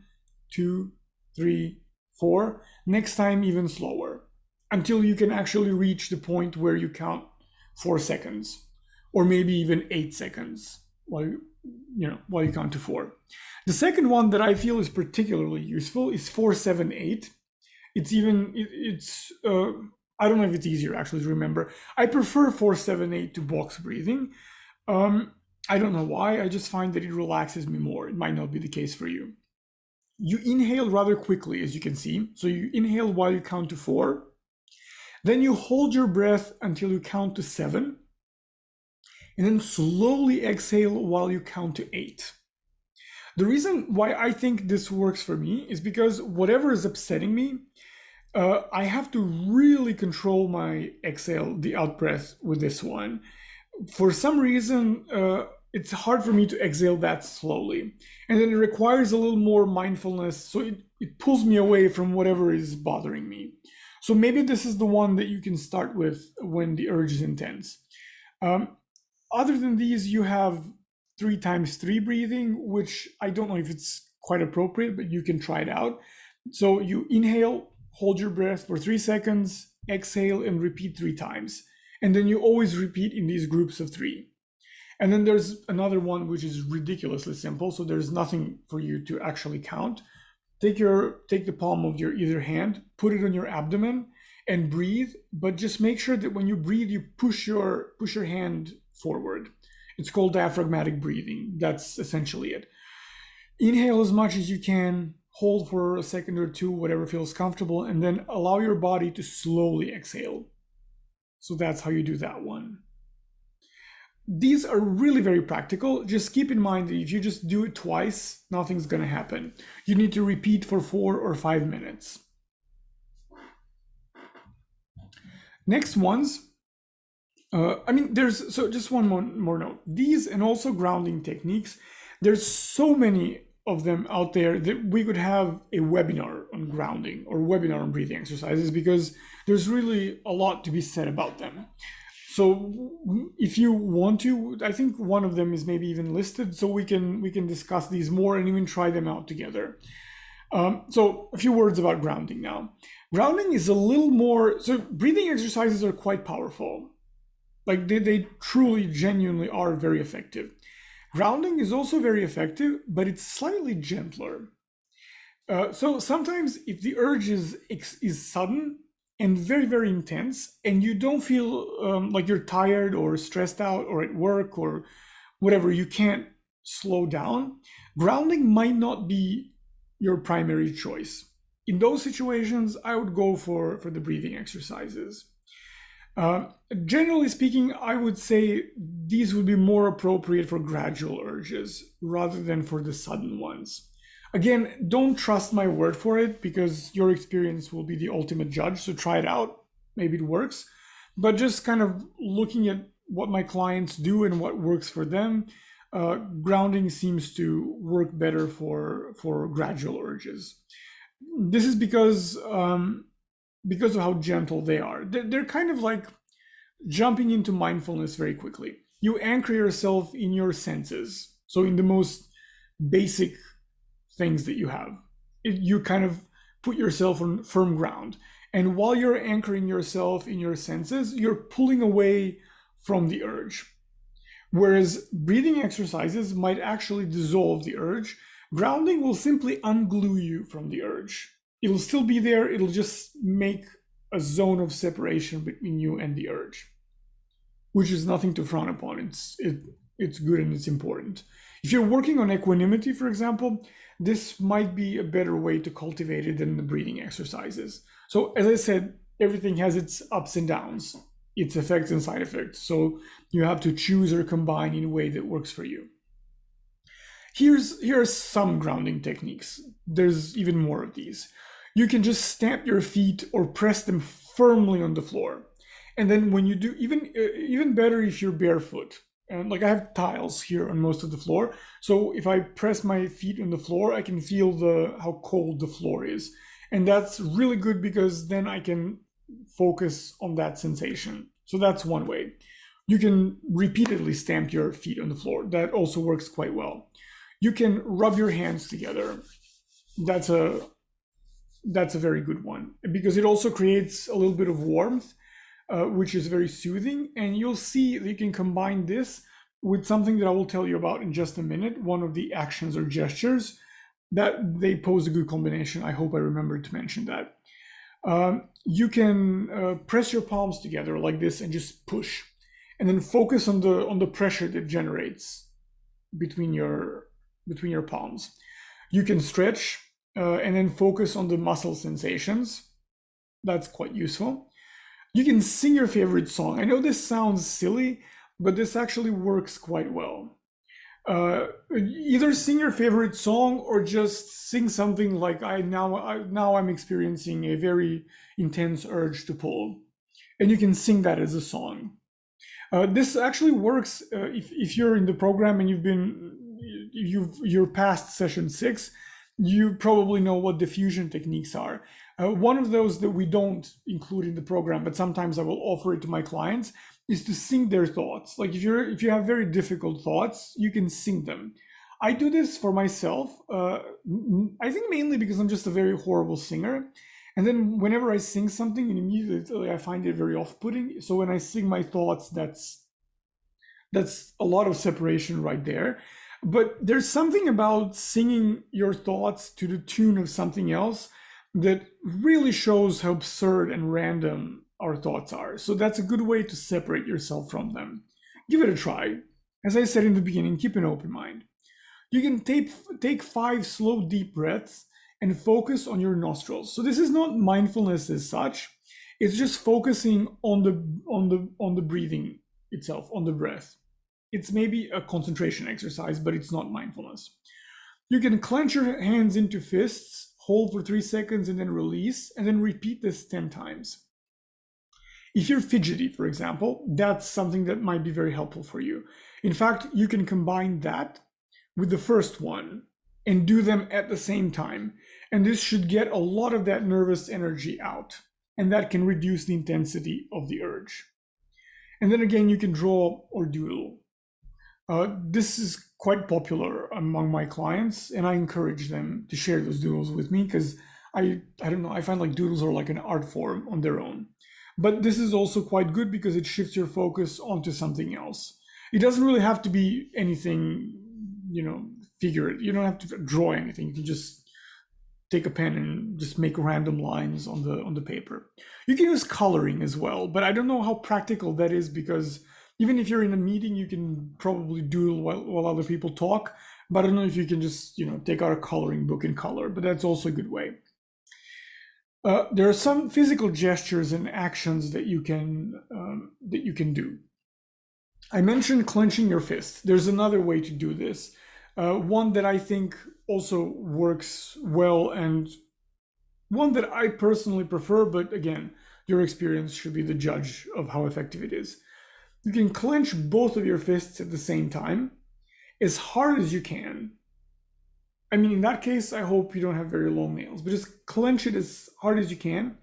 2, 3, 4. Next time, even slower, until you can actually reach the point where you count 4 seconds, or maybe even 8 seconds while you count to 4. The second one that I feel is particularly useful is 4-7-8. It's I don't know if it's easier actually to remember. I prefer 4-7-8 to box breathing. I don't know why. I just find that it relaxes me more. It might not be the case for you. You inhale rather quickly, as you can see. So you inhale while you count to 4. Then you hold your breath until you count to 7. And then slowly exhale while you count to 8. The reason why I think this works for me is because whatever is upsetting me, I have to really control my exhale, the out breath with this one. For some reason, it's hard for me to exhale that slowly. And then it requires a little more mindfulness, so it pulls me away from whatever is bothering me. So maybe this is the one that you can start with when the urge is intense. Other than these, you have 3x3 breathing, which I don't know if it's quite appropriate, but you can try it out. So you inhale, hold your breath for 3 seconds, exhale, and repeat 3 times. And then you always repeat in these groups of 3. And then there's another one which is ridiculously simple, so there's nothing for you to actually count. Take the palm of your either hand, put it on your abdomen, and breathe. But just make sure that when you breathe, you push your hand forward. It's called diaphragmatic breathing. That's essentially it. Inhale as much as you can, hold for a second or two, whatever feels comfortable, and then allow your body to slowly exhale. So that's how you do that one. These are really very practical. Just keep in mind that if you just do it twice, nothing's going to happen. You need to repeat for 4 or 5 minutes. Next ones, just one more note. These and also grounding techniques, there's so many of them out there that we could have a webinar on grounding or webinar on breathing exercises, because there's really a lot to be said about them. So if you want to, I think one of them is maybe even listed, so we can discuss these more and even try them out together. So a few words about grounding now. Grounding is a little more, so breathing exercises are quite powerful. Like they truly, genuinely are very effective. Grounding is also very effective, but it's slightly gentler. So sometimes if the urge is sudden and very, very intense, and you don't feel like you're tired or stressed out or at work or whatever, you can't slow down, grounding might not be your primary choice. In those situations, I would go for the breathing exercises. Generally speaking, I would say these would be more appropriate for gradual urges rather than for the sudden ones. Again, don't trust my word for it because your experience will be the ultimate judge. So try it out. Maybe it works. But just kind of looking at what my clients do and what works for them, grounding seems to work better for gradual urges. This is because of how gentle they are. They're kind of like jumping into mindfulness very quickly. You anchor yourself in your senses. So in the most basic things that you have. You kind of put yourself on firm ground. And while you're anchoring yourself in your senses, you're pulling away from the urge. Whereas breathing exercises might actually dissolve the urge, grounding will simply unglue you from the urge. It'll still be there, it'll just make a zone of separation between you and the urge, which is nothing to frown upon. It's good and it's important. If you're working on equanimity, for example, this might be a better way to cultivate it than the breathing exercises. So as I said, everything has its ups and downs, its effects and side effects. So you have to choose or combine in a way that works for you. Here are some grounding techniques. There's even more of these. You can just stamp your feet or press them firmly on the floor. And then when you do, even better if you're barefoot. And like I have tiles here on most of the floor, so if I press my feet on the floor, I can feel how cold the floor is, and that's really good because then I can focus on that sensation. So that's one way. You can repeatedly stamp your feet on the floor. That also works quite well. You can rub your hands together. That's a very good one because it also creates a little bit of warmth, which is very soothing. And you'll see that you can combine this with something that I will tell you about in just a minute, one of the actions or gestures that they pose a good combination. I hope I remembered to mention that. You can press your palms together like this and just push, and then focus on the pressure that generates between your palms. You can stretch and then focus on the muscle sensations. That's quite useful. You can sing your favorite song. I know this sounds silly, but this actually works quite well. Either sing your favorite song or just sing something like now I'm experiencing a very intense urge to pull, and you can sing that as a song. This actually works if you're in the program and you're past session 6. You probably know what diffusion techniques are. One of those that we don't include in the program, but sometimes I will offer it to my clients, is to sing their thoughts. Like if you have very difficult thoughts, you can sing them. I do this for myself. I think mainly because I'm just a very horrible singer. And then whenever I sing something, and immediately I find it very off-putting. So when I sing my thoughts, that's a lot of separation right there. But there's something about singing your thoughts to the tune of something else that really shows how absurd and random our thoughts are. So that's a good way to separate yourself from them. Give it a try. As I said in the beginning, keep an open mind. You can take 5 slow, deep breaths and focus on your nostrils. So this is not mindfulness as such. It's just focusing on the breathing itself, on the breath. It's maybe a concentration exercise, but it's not mindfulness. You can clench your hands into fists, hold for 3 seconds, and then release, and then repeat this 10 times. If you're fidgety, for example, that's something that might be very helpful for you. In fact, you can combine that with the first one and do them at the same time. And this should get a lot of that nervous energy out, and that can reduce the intensity of the urge. And then again, you can draw or doodle. This is quite popular among my clients, and I encourage them to share those doodles with me because I don't know, I find like doodles are like an art form on their own. But this is also quite good because it shifts your focus onto something else. It doesn't really have to be anything, figurative. You don't have to draw anything. You can just take a pen and just make random lines on the paper. You can use coloring as well, but I don't know how practical that is because even if you're in a meeting, you can probably doodle while other people talk. But I don't know if you can just take out a coloring book and color, but that's also a good way. There are some physical gestures and actions that you can do. I mentioned clenching your fist. There's another way to do this. One that I think also works well, and one that I personally prefer, but again, your experience should be the judge of how effective it is. You can clench both of your fists at the same time as hard as you can. I mean, in that case, I hope you don't have very long nails, but just clench it as hard as you can.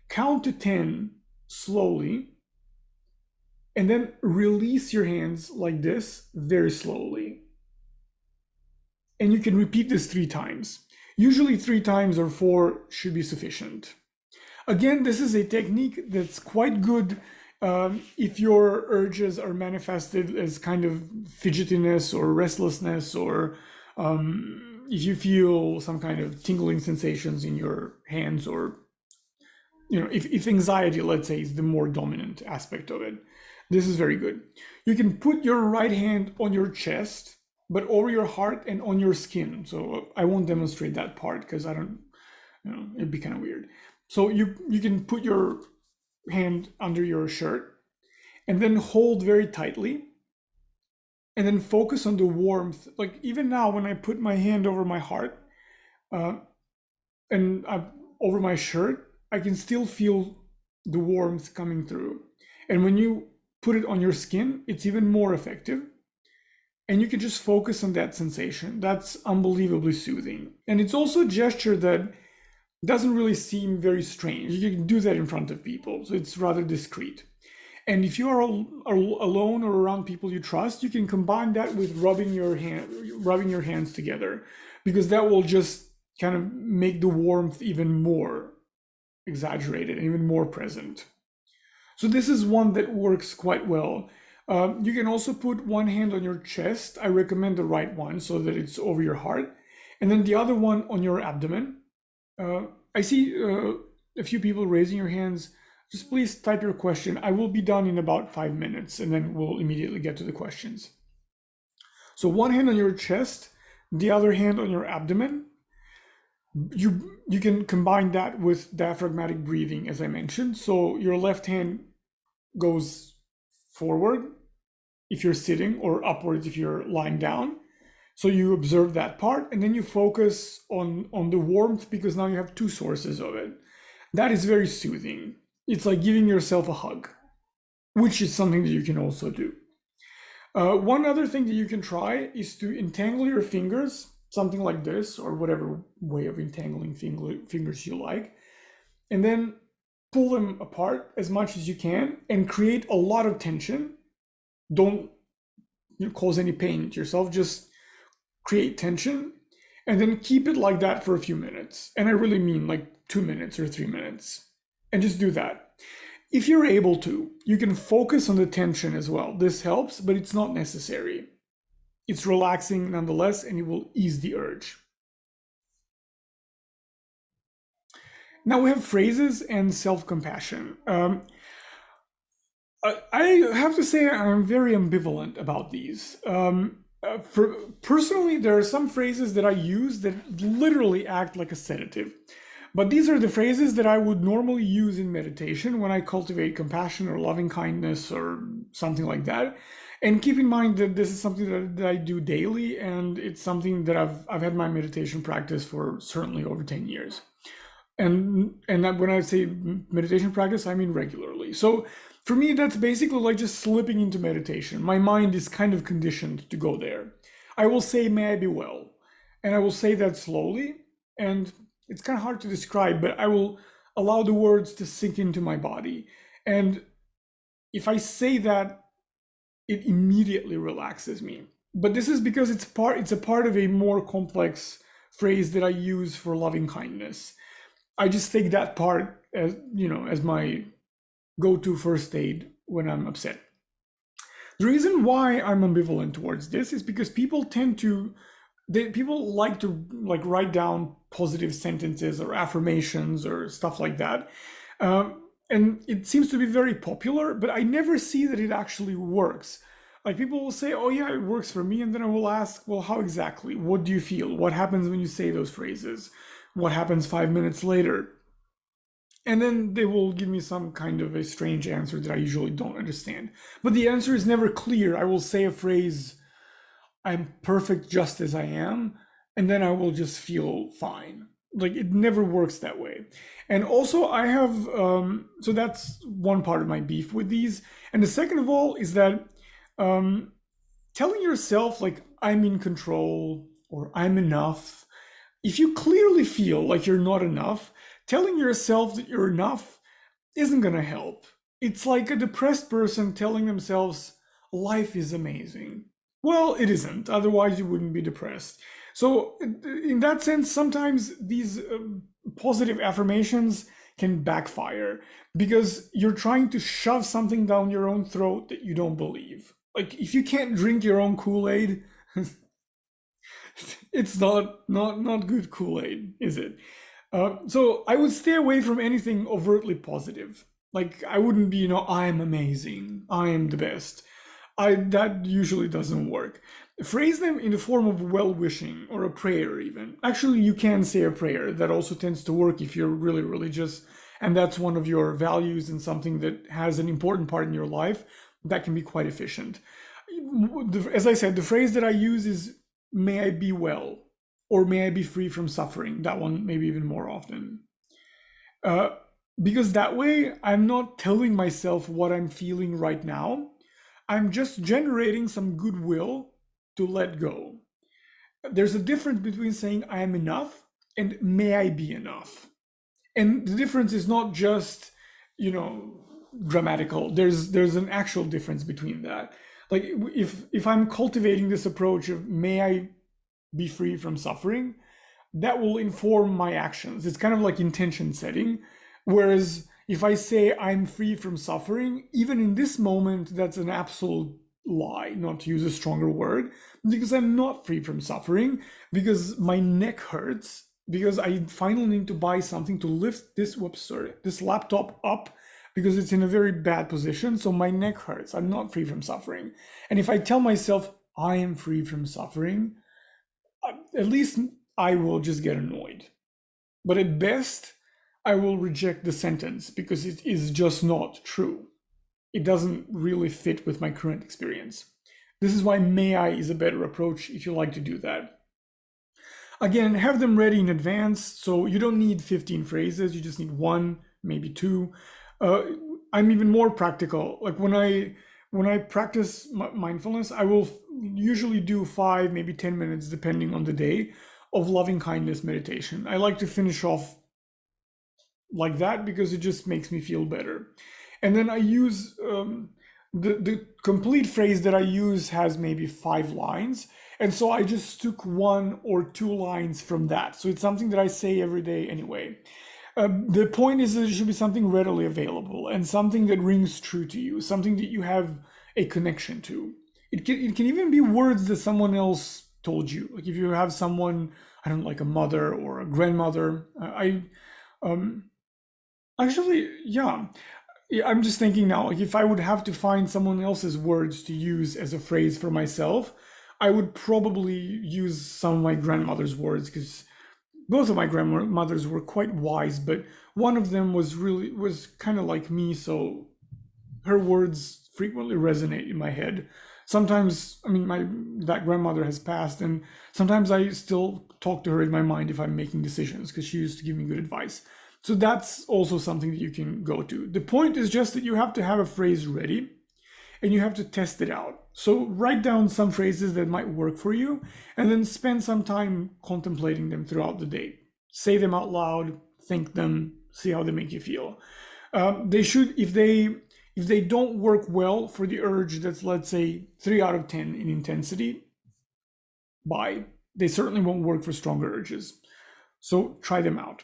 Count to 10 slowly, and then release your hands like this very slowly. And you can repeat this 3 times. Usually 3 times or 4 should be sufficient. Again, this is a technique that's quite good if your urges are manifested as kind of fidgetiness or restlessness, or if you feel some kind of tingling sensations in your hands, or if anxiety, let's say, is the more dominant aspect of it. This is very good. You can put your right hand on your chest, but over your heart and on your skin. So I won't demonstrate that part because I don't, it'd be kind of weird. So you can put your hand under your shirt and then hold very tightly and then focus on the warmth. Like even now when I put my hand over my heart and over my shirt, I can still feel the warmth coming through. And when you put it on your skin, it's even more effective. And you can just focus on that sensation. That's unbelievably soothing. And it's also a gesture that doesn't really seem very strange. You can do that in front of people, so it's rather discreet. And if you are alone or around people you trust, you can combine that with rubbing your hands together, because that will just kind of make the warmth even more exaggerated and even more present. So this is one that works quite well. You can also put one hand on your chest. I recommend the right one so that it's over your heart, and then the other one on your abdomen. I see a few people raising your hands. Just please type your question. I will be done in about 5 minutes, and then we'll immediately get to the questions. So one hand on your chest, the other hand on your abdomen. You can combine that with diaphragmatic breathing, as I mentioned. So your left hand goes forward if you're sitting, or upwards if you're lying down. So you observe that part, and then you focus on the warmth, because now you have 2 sources of it. That is very soothing. It's like giving yourself a hug, which is something that you can also do. One other thing that you can try is to entangle your fingers, something like this, or whatever way of entangling fingers you like, and then pull them apart as much as you can and create a lot of tension. Don't cause any pain to yourself, just create tension, and then keep it like that for a few minutes. And I really mean like 2 minutes or 3 minutes, and just do that. If you're able to, you can focus on the tension as well. This helps, but it's not necessary. It's relaxing nonetheless, and it will ease the urge. Now we have phrases and self-compassion. I have to say I'm very ambivalent about these. Personally, there are some phrases that I use that literally act like a sedative. But these are the phrases that I would normally use in meditation when I cultivate compassion or loving kindness or something like that. And keep in mind that this is something that I do daily, and it's something that I've had my meditation practice for certainly over 10 years. And when I say meditation practice, I mean regularly. So for me, that's basically like just slipping into meditation. My mind is kind of conditioned to go there. I will say, may I be well. And I will say that slowly. And it's kind of hard to describe, but I will allow the words to sink into my body. And if I say that, it immediately relaxes me. But this is because it's a part of a more complex phrase that I use for loving kindness. I just take that part as my go-to first aid when I'm upset. The reason why I'm ambivalent towards this is because people like to write down positive sentences or affirmations or stuff like that. And it seems to be very popular, but I never see that it actually works. Like people will say, oh yeah, it works for me. And then I will ask, well, how exactly? What do you feel? What happens when you say those phrases? What happens 5 minutes later? And then they will give me some kind of a strange answer that I usually don't understand. But the answer is never clear. I will say a phrase, I'm perfect just as I am, and then I will just feel fine. Like it never works that way. And also, I have, so that's one part of my beef with these. And the second of all is that um, telling yourself, like, I'm in control or I'm enough, if you clearly feel like you're not enough, telling yourself that you're enough isn't going to help. It's like a depressed person telling themselves, life is amazing. Well, it isn't. Otherwise, you wouldn't be depressed. So, in that sense, sometimes these positive affirmations can backfire because you're trying to shove something down your own throat that you don't believe. Like, if you can't drink your own Kool-Aid, it's not good Kool-Aid, is it? So I would stay away from anything overtly positive. Like I wouldn't be, I'm amazing, I am the best. I That usually doesn't work. Phrase them in the form of well-wishing or a prayer even. Actually, you can say a prayer. That also tends to work if you're really religious and that's one of your values and something that has an important part in your life. That can be quite efficient. As I said, the phrase that I use is may I be well or may I be free from suffering. That one maybe even more often. Uh, because that way I'm not telling myself what I'm feeling right now. I'm just generating some goodwill to let go. There's a difference between saying I am enough and may I be enough. And the difference is not just, you know, grammatical. There's an actual difference between that. Like if I'm cultivating this approach of may I be free from suffering, that will inform my actions. It's kind of like intention setting. Whereas if I say I'm free from suffering, even in this moment, that's an absolute lie, not to use a stronger word, because I'm not free from suffering, because my neck hurts, because I finally need to buy something to lift this laptop up because it's in a very bad position. So my neck hurts. I'm not free from suffering. And if I tell myself I am free from suffering, at least I will just get annoyed. But at best, I will reject the sentence because it is just not true. It doesn't really fit with my current experience. This is why may I is a better approach if you like to do that. Again, have them ready in advance, so you don't need 15 phrases, you just need one, maybe two. Uh, I'm even more practical. Like when I practice mindfulness, I will usually do 5, maybe 10 minutes, depending on the day, of loving kindness meditation. I like to finish off like that because it just makes me feel better. And then I use the complete phrase that I use has maybe 5 lines. And so I just took 1 or 2 lines from that. So it's something that I say every day anyway. The point is that it should be something readily available and something that rings true to you, something that you have a connection to. It can even be words that someone else told you. Like if you have someone, I don't know, like a mother or a grandmother. Um, Actually, yeah. Yeah, I'm just thinking now, like if I would have to find someone else's words to use as a phrase for myself, I would probably use some of my grandmother's words because both of my grandmothers were quite wise, but one of them was kind of like me, so her words frequently resonate in my head. Sometimes, I mean, my that grandmother has passed, and sometimes I still talk to her in my mind if I'm making decisions because she used to give me good advice. So that's also something that you can go to. The point is just that you have to have a phrase ready and you have to test it out. So write down some phrases that might work for you and then spend some time contemplating them throughout the day. Say them out loud, think them, see how they make you feel. They should, if they don't work well for the urge that's, let's say, 3 out of 10 in intensity, bye. They certainly won't work for stronger urges. So try them out.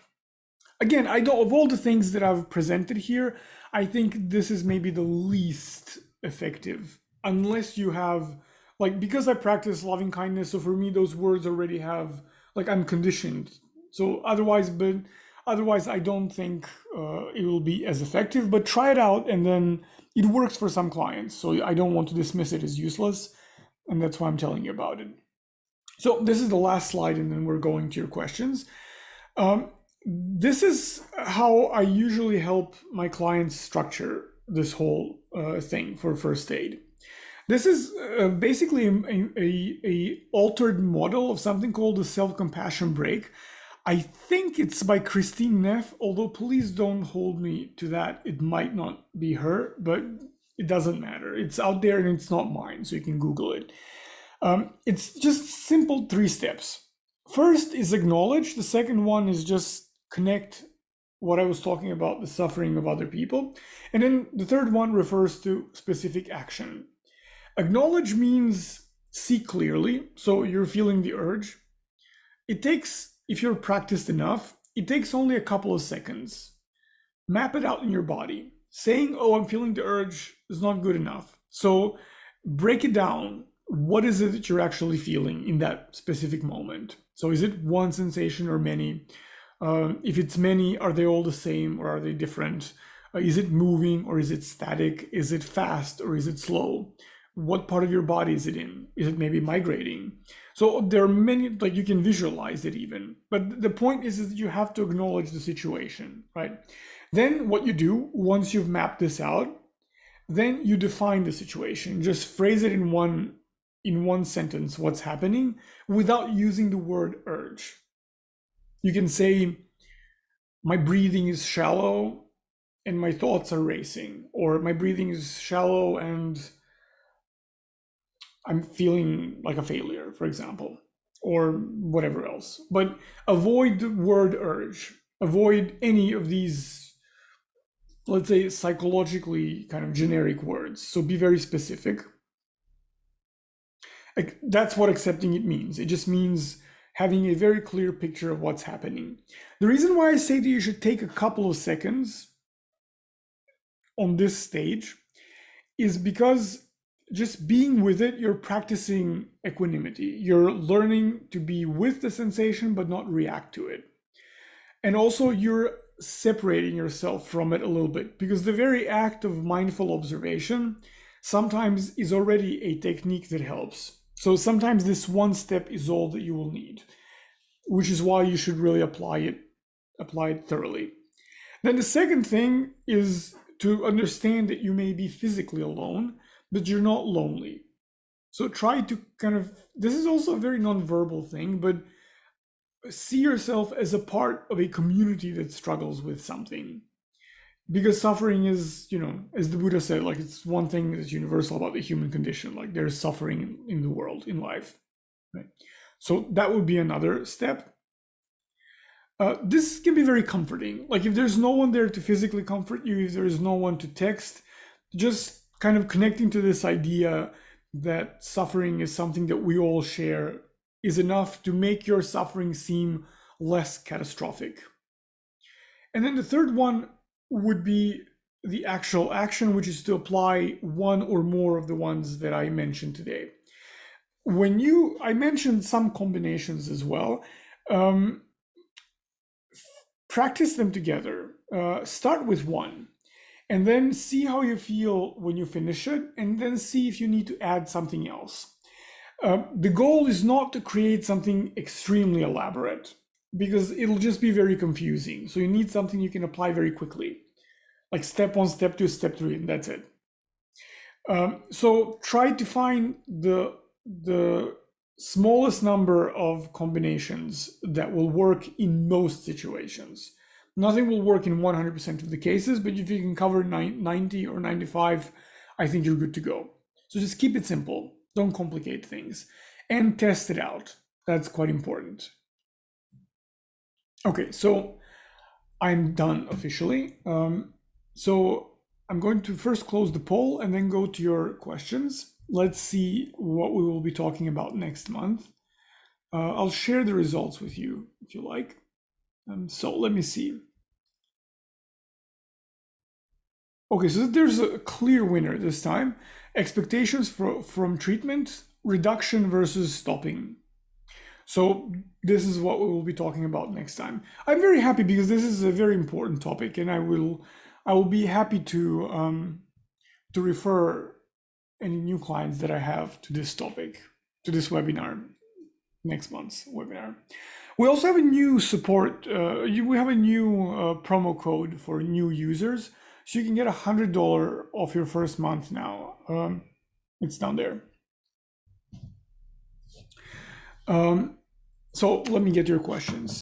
Again, I don't, of all the things that I've presented here, I think this is maybe the least effective, unless you have, like, because I practice loving kindness, so for me, those words already have, like, I'm conditioned. So otherwise, I don't think it will be as effective, but try it out, and then it works for some clients. So I don't want to dismiss it as useless, and that's why I'm telling you about it. So this is the last slide, and then we're going to your questions. This is how I usually help my clients structure this whole thing for first aid. This is basically a altered model of something called the self-compassion break. I think it's by Christine Neff, although please don't hold me to that. It might not be her, but it doesn't matter. It's out there and it's not mine, so you can Google it. It's just simple 3 steps. First is acknowledge. The second one is just connect what I was talking about, the suffering of other people. And then the third one refers to specific action. Acknowledge means see clearly. So you're feeling the urge. It takes, if you're practiced enough, it takes only a couple of seconds. Map it out in your body. Saying, oh, I'm feeling the urge is not good enough. So break it down. What is it that you're actually feeling in that specific moment? So is it one sensation or many? If it's many, are they all the same or are they different? Is it moving or is it static? Is it fast or is it slow? What part of your body is it in? Is it maybe migrating? So there are many, like you can visualize it even. But the point is that you have to acknowledge the situation, right? Then what you do, once you've mapped this out, then you define the situation. Just phrase it in one sentence, what's happening, without using the word urge. You can say, my breathing is shallow and my thoughts are racing, or my breathing is shallow and I'm feeling like a failure, for example, or whatever else. But avoid the word urge. Avoid any of these, let's say, psychologically kind of generic words. So be very specific. Like, that's what accepting it means. It just means having a very clear picture of what's happening. The reason why I say that you should take a couple of seconds on this stage is because just being with it, you're practicing equanimity. You're learning to be with the sensation, but not react to it. And also, you're separating yourself from it a little bit, because the very act of mindful observation sometimes is already a technique that helps. So sometimes this one step is all that you will need, which is why you should really apply it thoroughly. Then the second thing is to understand that you may be physically alone, but you're not lonely. So try to kind of, this is also a very nonverbal thing, but see yourself as a part of a community that struggles with something. Because suffering is, as the Buddha said, like it's one thing that's universal about the human condition, like there's suffering in the world, in life. Right? So that would be another step. This can be very comforting. Like if there's no one there to physically comfort you, if there's no one to text, just kind of connecting to this idea that suffering is something that we all share is enough to make your suffering seem less catastrophic. And then the third one would be the actual action, which is to apply one or more of the ones that I mentioned today. I mentioned some combinations as well. Practice them together. Start with one, and then see how you feel when you finish it, and then see if you need to add something else. The goal is not to create something extremely elaborate, because it'll just be very confusing. So you need something you can apply very quickly, like step 1, step 2, step 3, and that's it. So try to find the smallest number of combinations that will work in most situations. Nothing will work in 100% of the cases, but if you can cover 90 or 95, I think you're good to go. So just keep it simple. Don't complicate things. And test it out. That's quite important. Okay, so I'm done officially. So I'm going to first close the poll and then go to your questions. Let's see what we will be talking about next month. I'll share the results with you if you like. So let me see. Okay, so there's a clear winner this time. Expectations from treatment, reduction versus stopping. So this is what we will be talking about next time. I'm very happy because this is a very important topic, and I will be happy to refer any new clients that I have to this topic, to this webinar, next month's webinar. We also have a new support. We have a new promo code for new users, so you can get $100 off your first month now. It's down there. So let me get your questions.